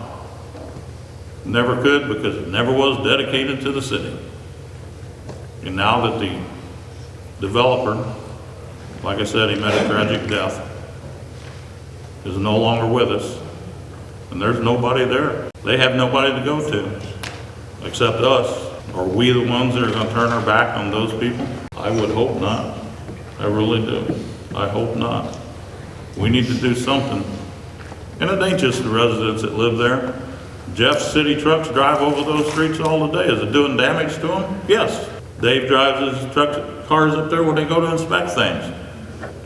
Never could, because it never was dedicated to the city. And now that the developer, like I said, he met a tragic death, is no longer with us, and there's nobody there. They have nobody to go to except us. Are we the ones that are going to turn our back on those people? I would hope not. I really do. I hope not. We need to do something. And it ain't just the residents that live there. Jeff's city trucks drive over those streets all the day. Is it doing damage to them? Yes. Dave drives his cars up there when they go to inspect things.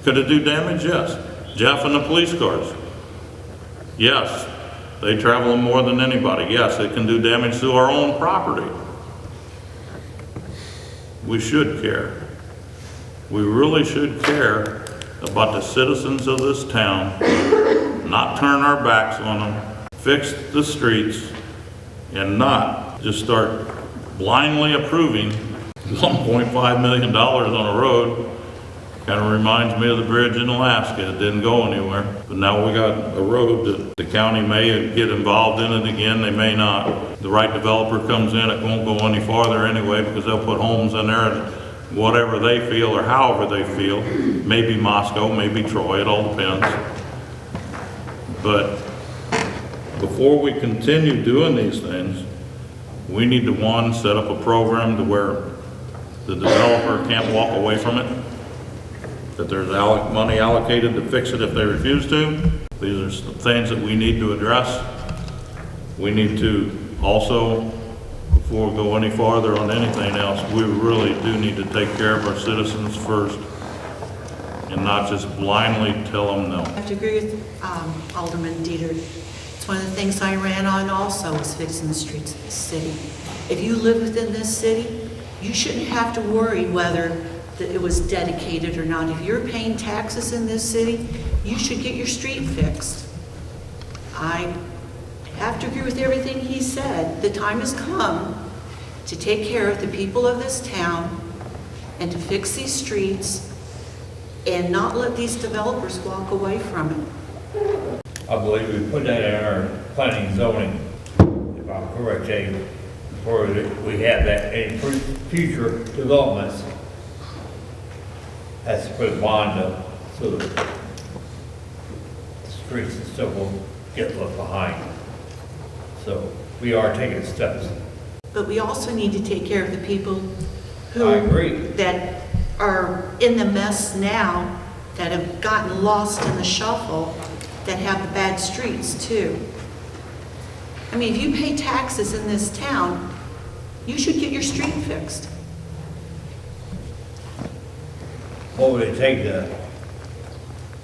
Could it do damage? Yes. Jeff and the police cars? Yes. They travel them more than anybody. Yes, it can do damage to our own property. We should care. We really should care about the citizens of this town, not turn our backs on them, fix the streets, and not just start blindly approving $1.5 million on a road. Kind of reminds me of the bridge in Alaska. It didn't go anywhere. But now we got a road that the county may get involved in it again, they may not. The right developer comes in, it won't go any farther anyway because they'll put homes in there and whatever they feel or however they feel. Maybe Moscow, maybe Troy, it all depends. But before we continue doing these things, we need to, one, set up a program to where the developer can't walk away from it, that there's money allocated to fix it if they refuse to. These are some things that we need to address. We need to also, before we go any farther on anything else, we really do need to take care of our citizens first and not just blindly tell them no. I have to agree with Alderman Dieter. It's one of the things I ran on also, was fixing the streets of the city. If you live within this city, you shouldn't have to worry whether it was dedicated or not. If you're paying taxes in this city, you should get your street fixed. I have to agree with everything he said. The time has come to take care of the people of this town and to fix these streets and not let these developers walk away from it. I believe we put that in our planning and zoning, if I'm correct, Jay, where we have that any future developments has to put a bond up so that the streets and stuff will get left behind. So we are taking steps. But we also need to take care of the people who I agree. that are in the mess now, that have gotten lost in the shuffle, that have the bad streets too. I mean, if you pay taxes in this town, you should get your street fixed. What would it take to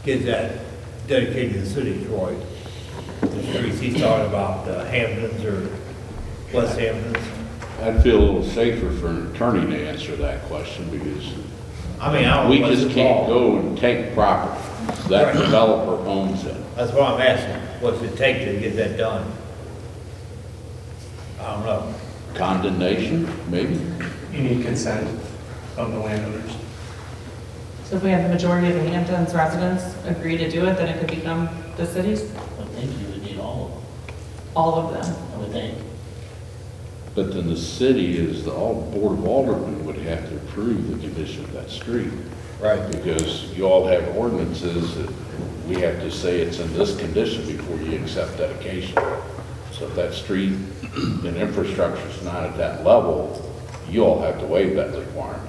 get that dedicated to the city, Troy? The streets he's talking about, Hamptons or West Hamptons? I'd feel a little safer for an attorney to answer that question because I mean, I don't we know what's just can't involved. go and take property. That developer owns it. That's what I'm asking. What's it take to get that done? I don't know. Condemnation, maybe? You need consent of the landowners. So if we have the majority of the Hamptons residents agree to do it, then it could become the city's? I think you would need all of them, All of them. I would think. But then the city is, the Board of Aldermen would have to approve the condition of that street. Right. Because you all have ordinances that we have to say it's in this condition before you accept dedication. So if that street and infrastructure is not at that level, you all have to waive that requirement.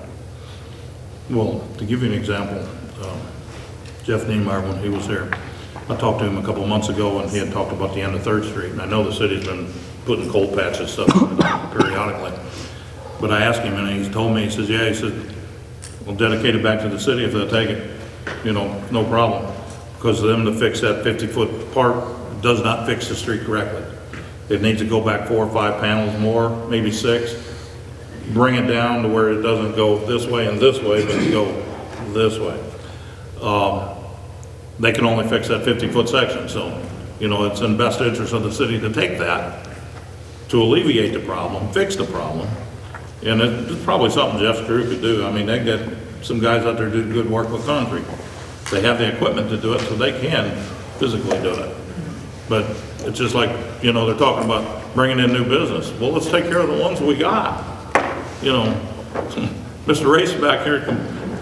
Well, to give you an example, Jeff Niemeyer, when he was here, I talked to him a couple of months ago and he had talked about the end of 3rd Street. And I know the city's been putting cold patches stuff periodically. But I asked him and he told me, he says, yeah, he said, we'll dedicate it back to the city if they'll take it, you know, no problem. Because for them to fix that 50-foot part does not fix the street correctly. It needs to go back 4 or 5 panels more, maybe 6. Bring it down to where it doesn't go this way and this way, but it go this way. They can only fix that 50-foot section, so, you know, it's in best interest of the city to take that to alleviate the problem, fix the problem. And it's probably something Jeff's crew could do. I mean, they get some guys out there do good work with concrete. They have the equipment to do it, so they can physically do it. But it's just like, you know, they're talking about bringing in new business. Well, let's take care of the ones we got. You know, Mr. Race back here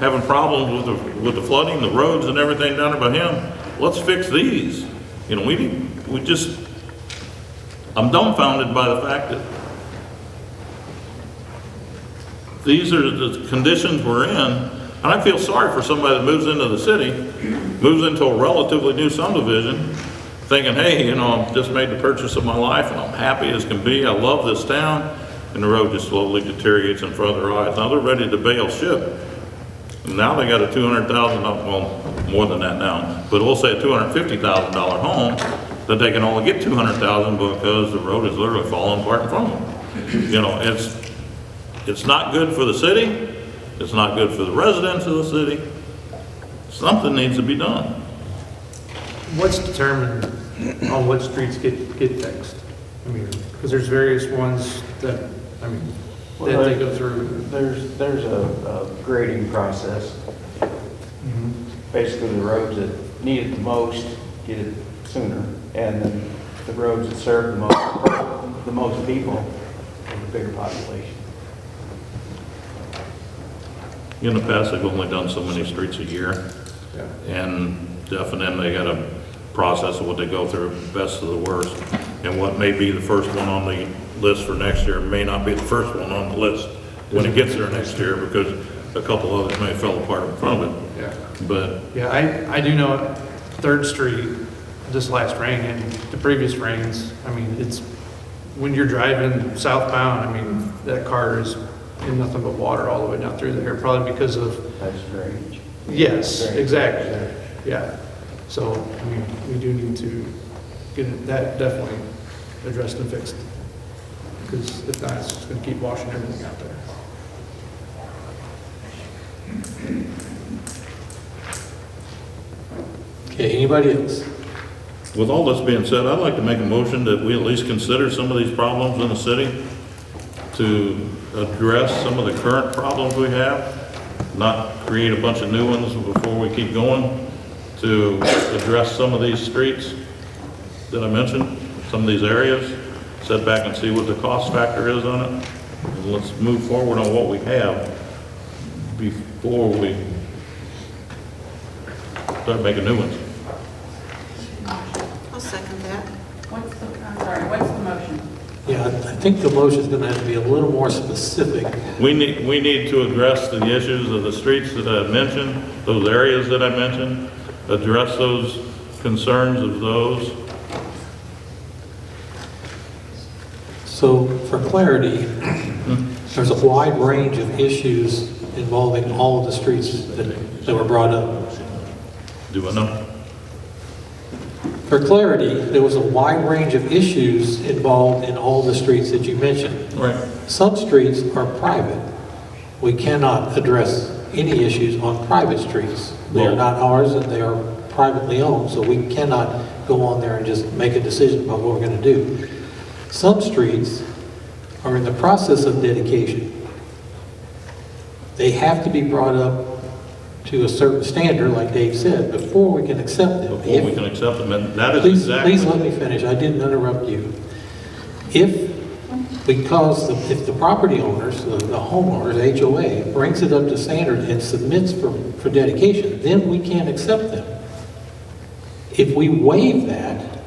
having problems with the flooding, the roads and everything down there by him. Let's fix these. You know, I'm dumbfounded by the fact that these are the conditions we're in, and I feel sorry for somebody that moves into the city, moves into a relatively new subdivision, thinking, hey, you know, I've just made the purchase of my life and I'm happy as can be, I love this town, and the road just slowly deteriorates in front of their eyes. Now they're ready to bail ship. And now they got a $200,000, well, more than that now, but we'll say a $250,000 home, that they can only get 200,000 because the road is literally falling apart in front of them. You know, it's not good for the city, it's not good for the residents of the city. Something needs to be done. What's determined on what streets get fixed? I mean, because there's various ones that, I mean, that they go through. There's a grading process. Basically, the roads that need it the most get it sooner, and then the roads that serve the most people have a bigger population. In the past, they've only done so many streets a year. And definitely they got a process of what they go through, best of the worst. And what may be the first one on the list for next year may not be the first one on the list when it gets there next year, because a couple others may have fell apart in front of it. Yeah. But yeah, I do know 3rd Street, this last rain and the previous rains, I mean, it's, when you're driving southbound, I mean, that car is in nothing but water all the way down through there, probably because of... That's drainage. Yes, exactly. Yeah. So, I mean, we do need to get that definitely addressed and fixed. Because if not, it's just going to keep washing everything out there. Okay, anybody else? with all this being said, I'd like to make a motion that we at least consider some of these problems in the city, to address some of the current problems we have, not create a bunch of new ones before we keep going, to address some of these streets that I mentioned, some of these areas, sit back and see what the cost factor is on it, and let's move forward on what we have before we start making new ones. I'll second that. What's the motion? Yeah, I think the motion is going to have to be a little more specific. We need to address the issues of the streets that I mentioned, those areas that I mentioned, address those concerns of those. So for clarity, there's a wide range of issues involving all of the streets that were brought up. Do I know? For clarity, there was a wide range of issues involved in all the streets that you mentioned. Right. Some streets are private. We cannot address any issues on private streets. They are not ours and they are privately owned, so we cannot go on there and just make a decision about what we're going to do. Some streets are in the process of dedication. They have to be brought up to a certain standard, like Dave said, before we can accept them. Before we can accept them, and that is exactly... Please let me finish. I didn't interrupt you. If the property owners, the homeowners, HOA, brings it up to standard and submits for dedication, then we can't accept them. If we waive that,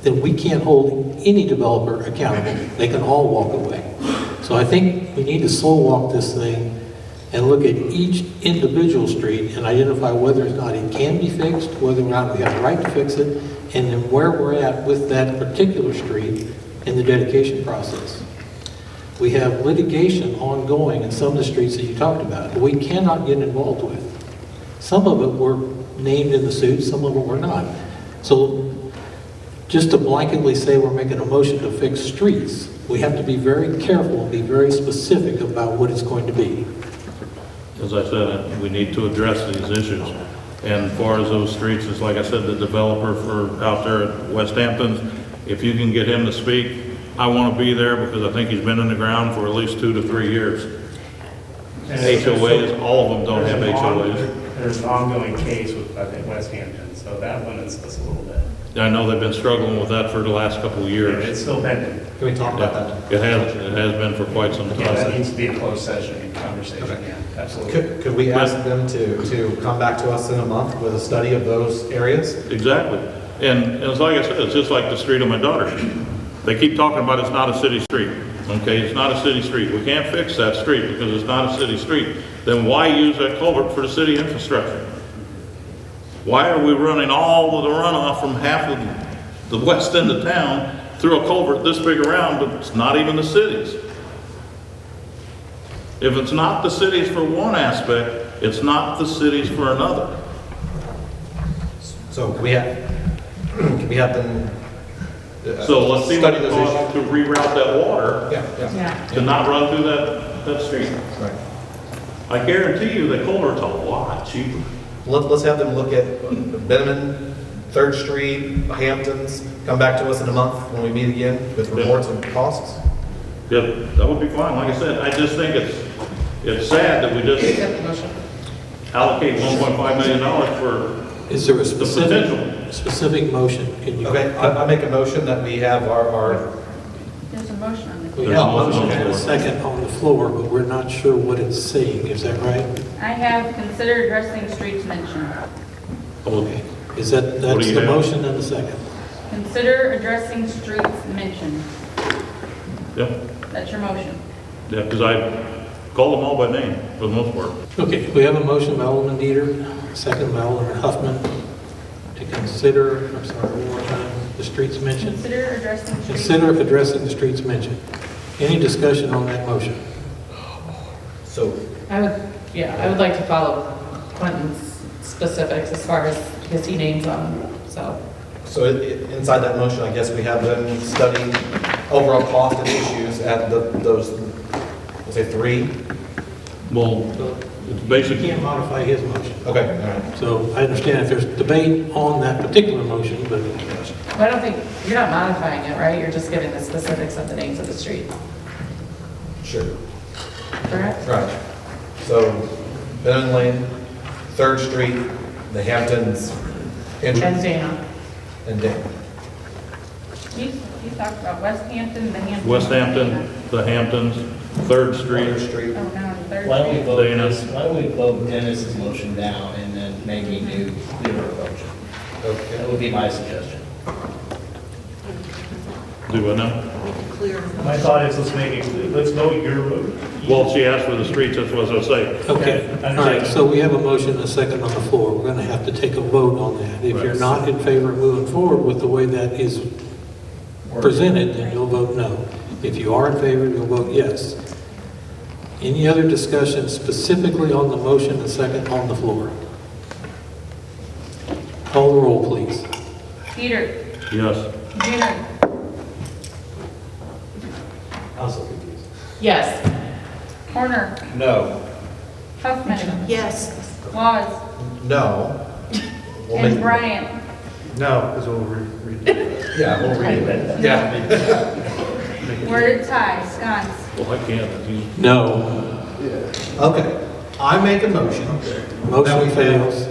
then we can't hold any developer accountable. They can all walk away. So I think we need to slow walk this thing and look at each individual street and identify whether or not it can be fixed, whether or not we have the right to fix it, and then where we're at with that particular street in the dedication process. We have litigation ongoing in some of the streets that you talked about that we cannot get involved with. Some of it were named in the suit, some of it were not. So just to blanketly say we're making a motion to fix streets, we have to be very careful and be very specific about what it's going to be. As I said, we need to address these issues. And as far as those streets, it's like I said, the developer for out there at West Hamptons, if you can get him to speak, I want to be there because I think he's been in the ground for at least 2 to 3 years. HOAs, all of them don't have HOAs. There's an ongoing case with, I think, West Hampton, so that limits us a little bit. I know they've been struggling with that for the last couple of years. Yeah, it's still pending. Can we talk about that? It has been for quite some time. Yeah, that needs to be a closed session conversation, yeah, absolutely. Could we ask them to come back to us in a month with a study of those areas? Exactly. And it's like I said, it's just like the street on my daughter's. They keep talking about it's not a city street. Okay, it's not a city street. We can't fix that street because it's not a city street. Then why use that culvert for the city infrastructure? Why are we running all of the runoff from half of the west end of town through a culvert this big around, but it's not even the cities? If it's not the cities for one aspect, it's not the cities for another. So can we have them So let's see what study it those costs to reroute that water Yeah. to not run through that street. Right. I guarantee you that Culver's a lot cheaper. Let's have them look at Benjamin, 3rd Street, Hamptons, come back to us in a month when we meet again with reports and costs. Yeah, that would be fine. Like I said, I just think it's sad that we just allocate $1.5 million for Is there a the potential. specific motion? Can you? Okay, I make a motion that we have our There's a motion on the We table. have a motion and a second on the floor, but we're not sure what it's saying. Is that right? I have considered addressing streets mentioned. Okay. Is that's do you the have? motion and the second? Consider addressing streets mentioned. Yep, That's your motion. yeah, because I call them all by name for the most part. Okay, we have a motion by Alderman Dieter, second by Alderman Huffman, to consider, I'm sorry, one more time, the streets mentioned. Consider addressing streets. Consider addressing the streets mentioned. Any discussion on that motion? so I would like to follow Quentin's specifics as far as, because he names them, so. inside that motion, I guess we have them study overall cost and issues at those, let's say 3. Well, it's You basically, can't modify his motion. Okay, all right. So I understand if there's debate on that particular motion, but I don't think, you're not modifying it, right? You're just giving the specifics of the names of the streets, Sure. correct? Right. So, Benjamin Lane, 3rd Street, the Hamptons, And entrance, Dana. and Dana. You talked about West Hampton, the Hamptons. West Hampton, the Hamptons, 3rd Street. 3rd Street. Oh, no, the third. Why don't we street. vote Dana. this, why don't we vote Dennis's motion down and then maybe do your approach? Okay. That would be my suggestion. Do what now? Clear. My thought is let's vote your vote. Well, she asked for the streets, that's what I was saying. okay. Okay, All right, so we have a motion and a second on the floor. We're going to have to take a vote on that. If you're Right. not in favor of moving forward with the way that is presented, then you'll vote no. If you are in favor, you'll vote yes. Any other discussion specifically on the motion and second on the floor? Call the roll, please. Peter, Yes. Junior, I'm so confused. Yes. Corner, No. Huffman, Yes. Laws, No. We'll and make- Bryant. No, because we'll read it. Yeah, we'll read it. Yeah. Word tie, sconce. Well, I can't. No. Okay, I make a motion. that Motion we have- fails.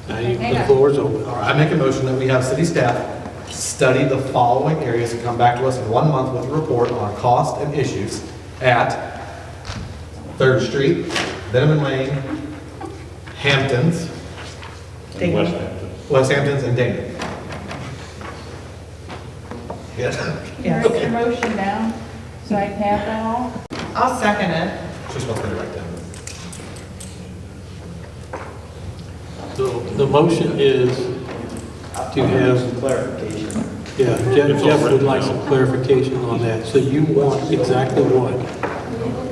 Now Hang the on. floor is open. All right, I make a motion that we have city staff study the following areas and come back to us in 1 month with a report on cost and issues at 3rd Street, Benjamin Lane, Hamptons, And West Hampton. West Hamptons, and Dana. Yes. Yes. Write your motion down, so I can have that all. I'll second it. She's supposed to write down. So the motion is to have, Some clarification. yeah, Jeff would like some clarification on that. So you want exactly what?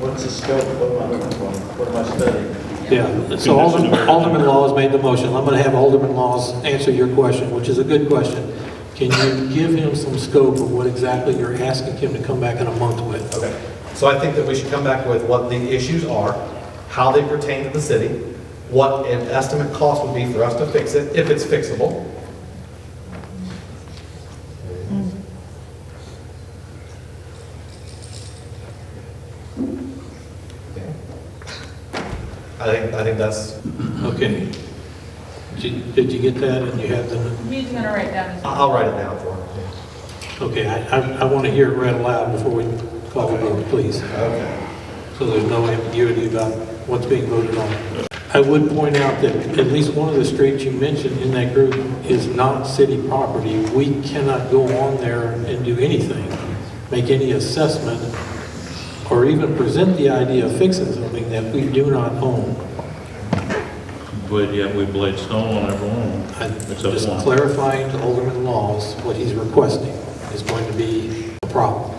What's the scope, what am I looking for, what am I studying? Yeah, so Alderman Laws made the motion. I'm going to have Alderman Laws answer your question, which is a good question. Can you give him some scope of what exactly you're asking him to come back in a month with? Okay, so I think that we should come back with what the issues are, how they pertain to the city, what an estimate cost would be for us to fix it, if it's fixable. I think that's, Okay. Did you get that and you have the, He's gonna write down his. I'll write it down for him. okay, I want to hear it read aloud before we call the vote, please. Okay. So there's no ambiguity about what's being voted on. I would point out that at least one of the streets you mentioned in that group is not city property. We cannot go on there and do anything, make any assessment, or even present the idea of fixing something that we do not own. But yet we blade snow on every one. I'm Except just one. clarifying to Alderman Laws what he's requesting is going to be a problem.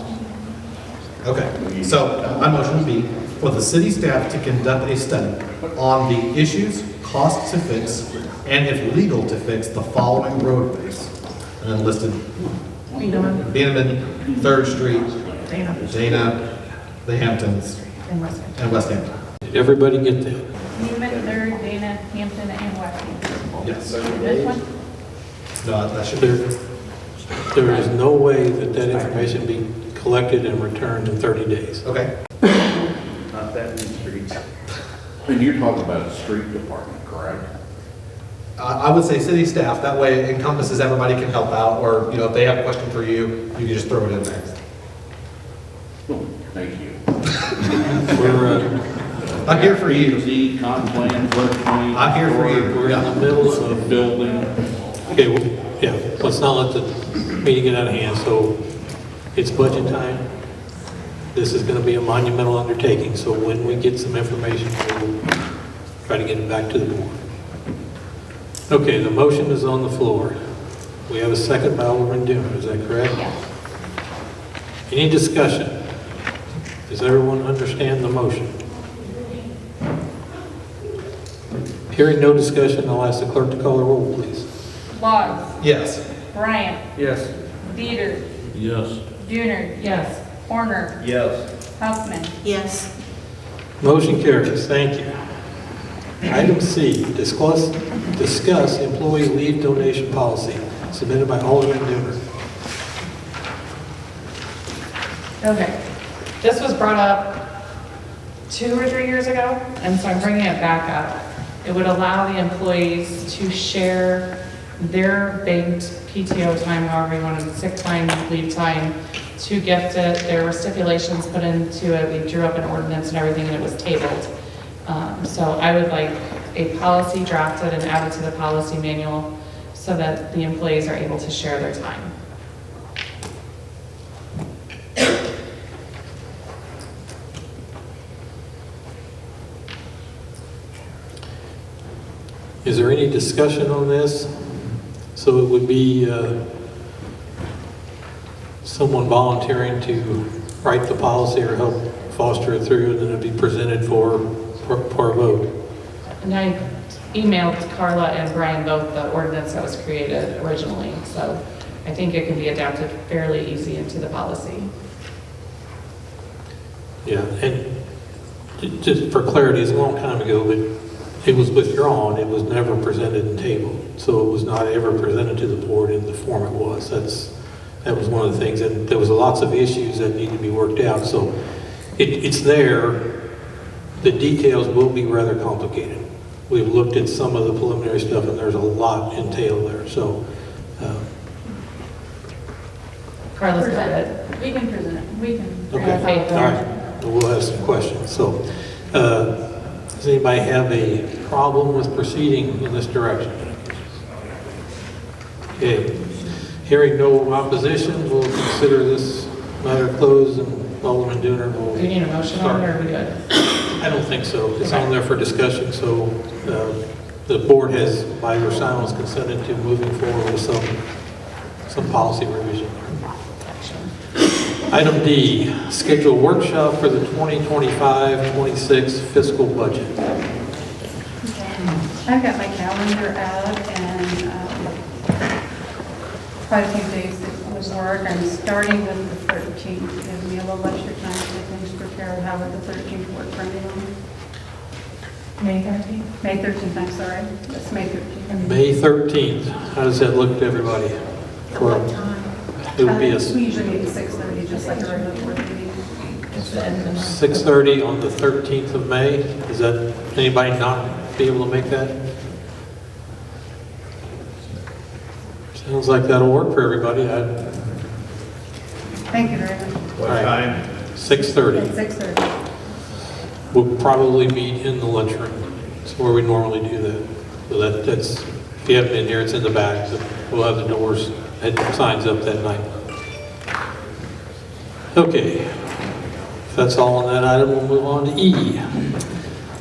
Okay, so my motion would be for the city staff to conduct a study on the issues, costs to fix, and if legal to fix the following roadways. And then listed Beaneman. Beaneman, 3rd Street, Dana. Dana, the Hamptons, And West Hampton. and West Hampton. Did everybody get that? Beaneman, Third, Dana, Hampton, and West Hampton. Yes. This one? No, that should be. There is no way that that information be collected and returned in 30 days. Okay. Not that many streets. And you're talking about the street department, correct? I would say city staff, that way it encompasses everybody can help out, or, if they have a question for you, you can just throw it in there. Thank you. We're, I'm here for you. Z, comp plan, floodplain. I'm here for you. we're in the middle of, Building. okay, yeah, let's not let the meeting get out of hand. So it's budget time. This is going to be a monumental undertaking. So when we get some information, we'll try to get it back to the board. Okay, the motion is on the floor. We have a second by Alderman Dooner, is that correct? Yes. Any discussion? Does everyone understand the motion? Hearing no discussion, I'll ask the clerk to call the roll, please. Boggs. Yes. Bryant. Yes. Dieter. Yes. Junior. Yes. Horner. Yes. Huffman. Yes. Motion carries, thank you. Item C, discuss employee leave donation policy, submitted by Alderman Dooner. Okay. This was brought up 2 or 3 years ago, and so I'm bringing it back up. It would allow the employees to share their banked PTO time, however you want to, sick time, leave time, to gift it. There were stipulations put into it. We drew up an ordinance and everything, and it was tabled. So I would like a policy drafted and added to the policy manual so that the employees are able to share their time. Is there any discussion on this? So it would be someone volunteering to write the policy or help foster it through, and then it'd be presented for a vote. And I emailed Carla and Brian both the ordinance that was created originally, so I think it can be adapted fairly easy into the policy. Yeah, and just for clarity, it's a long time ago, but it was withdrawn, it was never presented and tabled. So it was not ever presented to the board in the form it was. That was one of the things, and there was lots of issues that need to be worked out. So it's there. The details will be rather complicated. We've looked at some of the preliminary stuff, and there's a lot entailed there. So Carla's got Present it. it. We can present it. We can. okay, all right. We'll have some questions. So does anybody have a problem with proceeding in this direction? Okay. Hearing no opposition, we'll consider this matter closed, and Alderman Dooner will. Do you need a motion on it, or are we good? I don't think so. It's on there for discussion, so the board has, by your silence, consented to moving forward with some policy revision. Item D, schedule workshop for the 2025-26 fiscal budget. I've got my calendar out and quite a few days of work. I'm starting with the 13th. Gives me a little extra time to get things prepared. How would the 13th work for anyone? May 13th? May 13th, I'm sorry. That's May 13th. May 13th. How does that look to everybody? For it would be a We usually meet at 6:30, just like a regular board meeting. It's the end of the month. 6:30 on the 13th of May. Is that, anybody not be able to make that? Sounds like that'll work for everybody. Thank you very much. What time? 6:30. At 6:30. We'll probably meet in the lunchroom. It's where we normally do that. So that's, if you haven't been here, it's in the back. So we'll have the doors and signs up that night. Okay. If that's all on that item, we'll move on to E.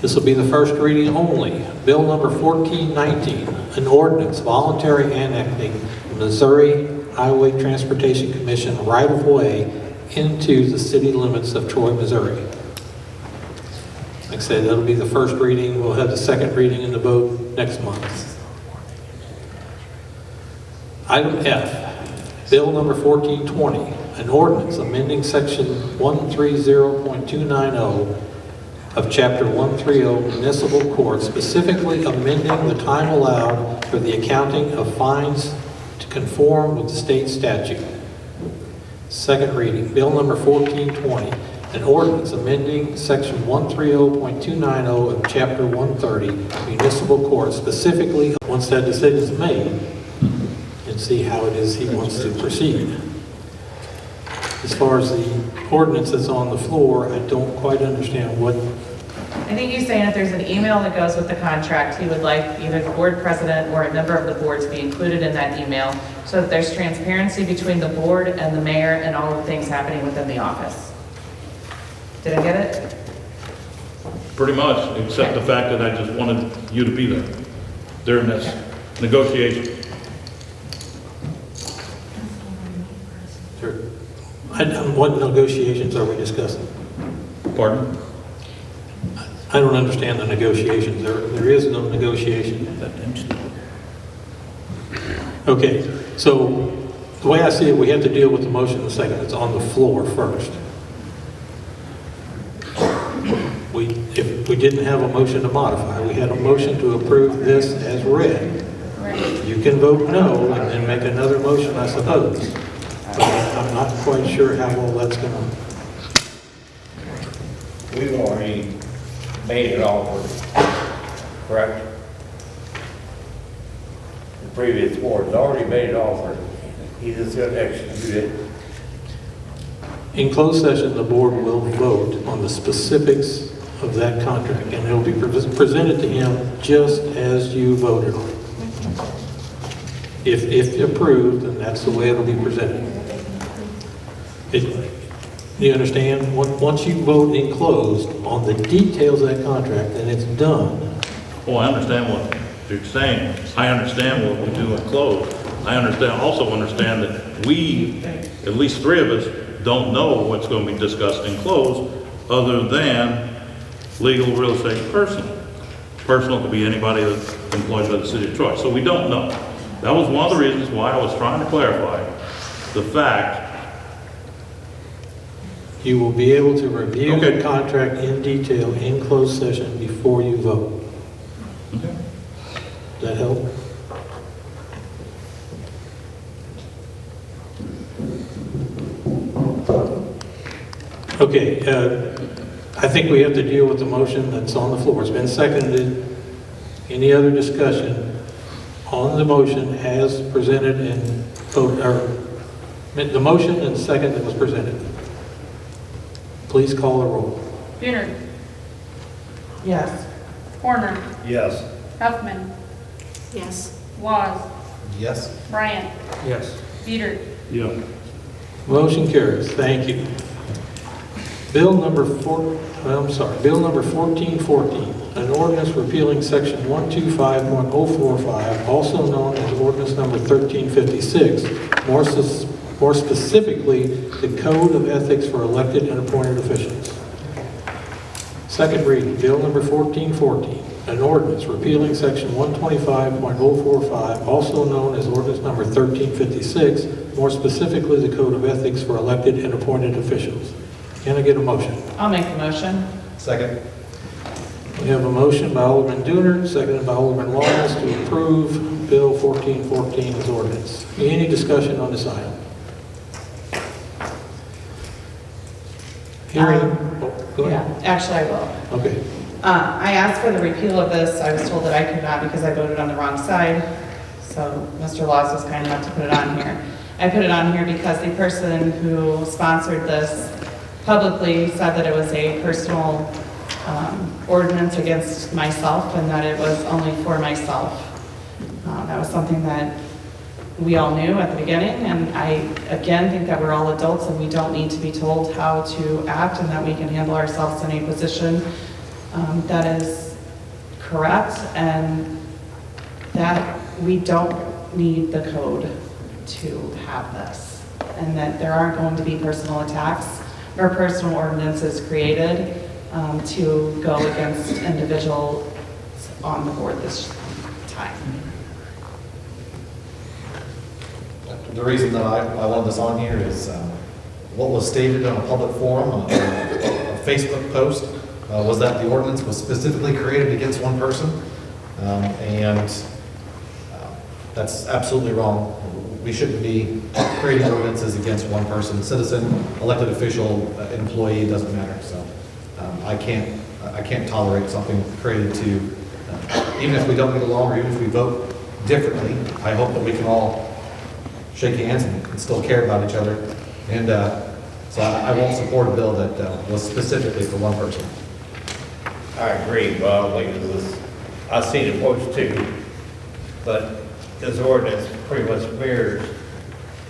This will be the first reading only. Bill number 1419, an ordinance voluntary annexing Missouri Highway Transportation Commission right-of-way into the city limits of Troy, Missouri. Like I said, that'll be the first reading. We'll have the second reading in the vote next month. Item F, Bill number 1420, an ordinance amending section 130.290 of chapter 130 municipal court, specifically amending the time allowed for the accounting of fines to conform with the state statute. Second reading, bill number 1420, an ordinance amending section 130.290 of chapter 130 municipal court, specifically once that decision is made, and see how it is he wants to proceed. As far as the ordinance that's on the floor, I don't quite understand what. I think he's saying if there's an email that goes with the contract, he would like either the board president or a member of the board to be included in that email so that there's transparency between the board and the mayor and all the things happening within the office. Did I get it? Pretty much, except the fact that I just wanted you to be there during this negotiation. Sure. What negotiations are we discussing? Pardon? I don't understand the negotiations. There is no negotiation. Okay, so the way I see it, we have to deal with the motion in a second. It's on the floor first. If we didn't have a motion to modify, we had a motion to approve this as read. You can vote no and then make another motion, I suppose. But I'm not quite sure how well that's going to. We've already made an offer, correct? The previous board's already made an offer. He just got to execute it. In closed session, the board will vote on the specifics of that contract, and it will be presented to him just as you voted on it. If approved, then that's the way it'll be presented. You understand? Once you vote in closed on the details of that contract, then it's done. Oh, I understand what you're saying. I understand what we do in closed. I also understand that we, at least three of us, don't know what's going to be discussed in closed other than legal, real estate, personal. Personal could be anybody that's employed by the city of Troy. So we don't know. That was one of the reasons why I was trying to clarify the fact. You will be able to review the contract in detail in closed session before you vote. Okay. Does that help? Okay, I think we have to deal with the motion that's on the floor. It's been seconded. Any other discussion on the motion as presented and vote, or the motion and second that was presented? Please call the roll. Bueller. Yes. Horner. Yes. Huffman. Yes. Laws. Yes. Bryant. Yes. Dieter. Yeah. Motion carries. Thank you. Bill number 1414, an ordinance repealing section 125.045, also known as ordinance number 1356, more specifically, the Code of Ethics for Elected and Appointed Officials. Second reading, bill number 1414, an ordinance repealing section 125.045, also known as ordinance number 1356, more specifically, the Code of Ethics for Elected and Appointed Officials. Can I get a motion? I'll make the motion. Second. We have a motion by Alderman Dooner, seconded by Alderman Laws to approve Bill 1414 as ordinance. Any discussion on this item? Hearing. Go ahead. Yeah, actually I will. Okay. I asked for the repeal of this. I was told that I could not because I voted on the wrong side. So Mr. Laws was kind enough to put it on here. I put it on here because the person who sponsored this publicly said that it was a personal ordinance against myself and that it was only for myself. That was something that we all knew at the beginning, and I, again, think that we're all adults and we don't need to be told how to act and that we can handle ourselves in a position that is correct and that we don't need the code to have this, and that there aren't going to be personal attacks or personal ordinances created to go against individuals on the board this time. the reason that I wanted this on here is what was stated on a public forum, a Facebook post, was that the ordinance was specifically created against one person, and that's absolutely wrong. We shouldn't be creating ordinances against one person, citizen, elected official, employee, it doesn't matter. So I can't tolerate something created to, even if we don't get along or even if we vote differently, I hope that we can all shake hands and still care about each other. And so I won't support a bill that was specifically for one person. I agree, Bob, I've seen it post too, but this ordinance pretty much mirrors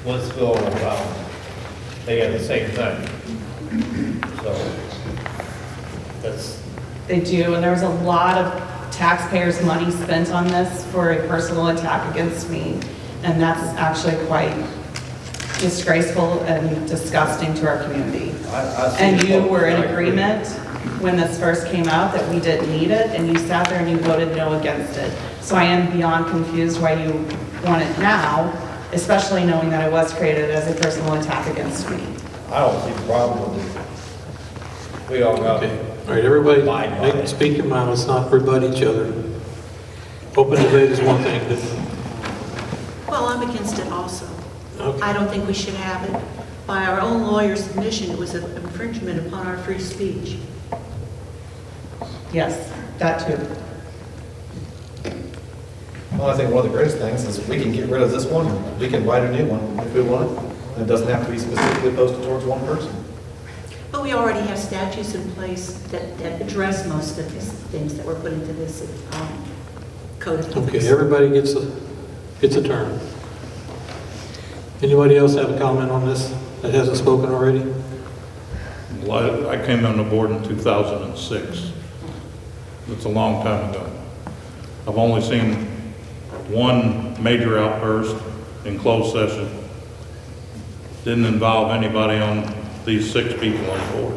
Woodsville and they have the same thing. So, that's... They do, and there was a lot of taxpayers' money spent on this for a personal attack against me, and that's actually quite disgraceful and disgusting to our community. And you were in agreement when this first came out that we didn't need it, and you sat there and you voted no against it. So I am beyond confused why you want it now, especially knowing that it was created as a personal attack against me. I don't see the problem with it. We all got it. All right, everybody, speak your mind, let's not rebut each other. Open debate is one thing, but... Well, I'm against it also. Okay. I don't think we should have it. By our own lawyer's admission, it was an infringement upon our free speech. Yes, that too. Well, I think one of the greatest things is we can get rid of this one, we can write a new one if we want it. And it doesn't have to be specifically posted towards one person. But we already have statutes in place that address most of these things that were put into this code of ethics. Okay, everybody gets a turn. Anybody else have a comment on this that hasn't spoken already? Well, I came on the board in 2006. That's a long time ago. I've only seen one major outburst in closed session. Didn't involve anybody on these 6 people on the board.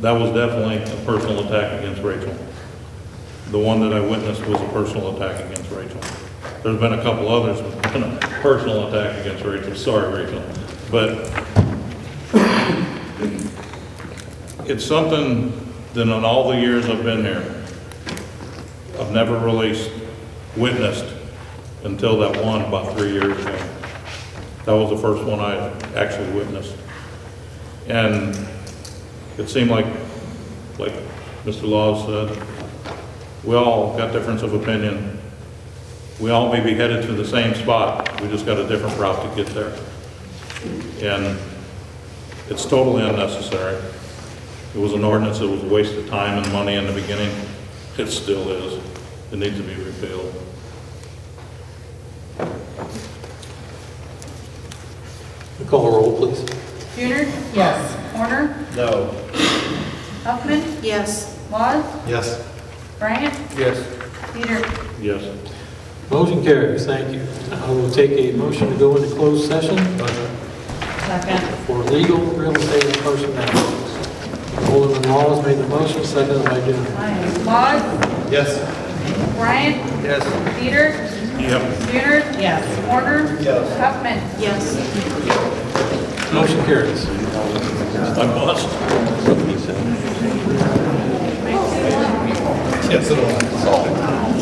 That was definitely a personal attack against Rachel. The one that I witnessed was a personal attack against Rachel. There's been a couple others with a personal attack against Rachel. Sorry, Rachel. But it's something that in all the years I've been here, I've never really witnessed until that one about 3 years ago. That was the first one I actually witnessed. And it seemed like Mr. Laws said, we all got difference of opinion. We all may be headed to the same spot. We just got a different route to get there. And it's totally unnecessary. It was an ordinance that was a waste of time and money in the beginning. It still is. It needs to be repealed. Call a roll, please. Buhner? Yes. Warner? No. Huffman? Yes. Laws? Yes. Bryant? Yes. Peter? Yes. Motion carries, thank you. I will take a motion to go into closed session Second. for legal, real estate, and personnel. Alderman Laws made the motion, seconded by Buhner. Laws? Yes. Bryant? Yes. Peter? Yep. Buhner? Yes. Warner? Yes. Huffman? Yes. Motion carries. I must. Yes, it will.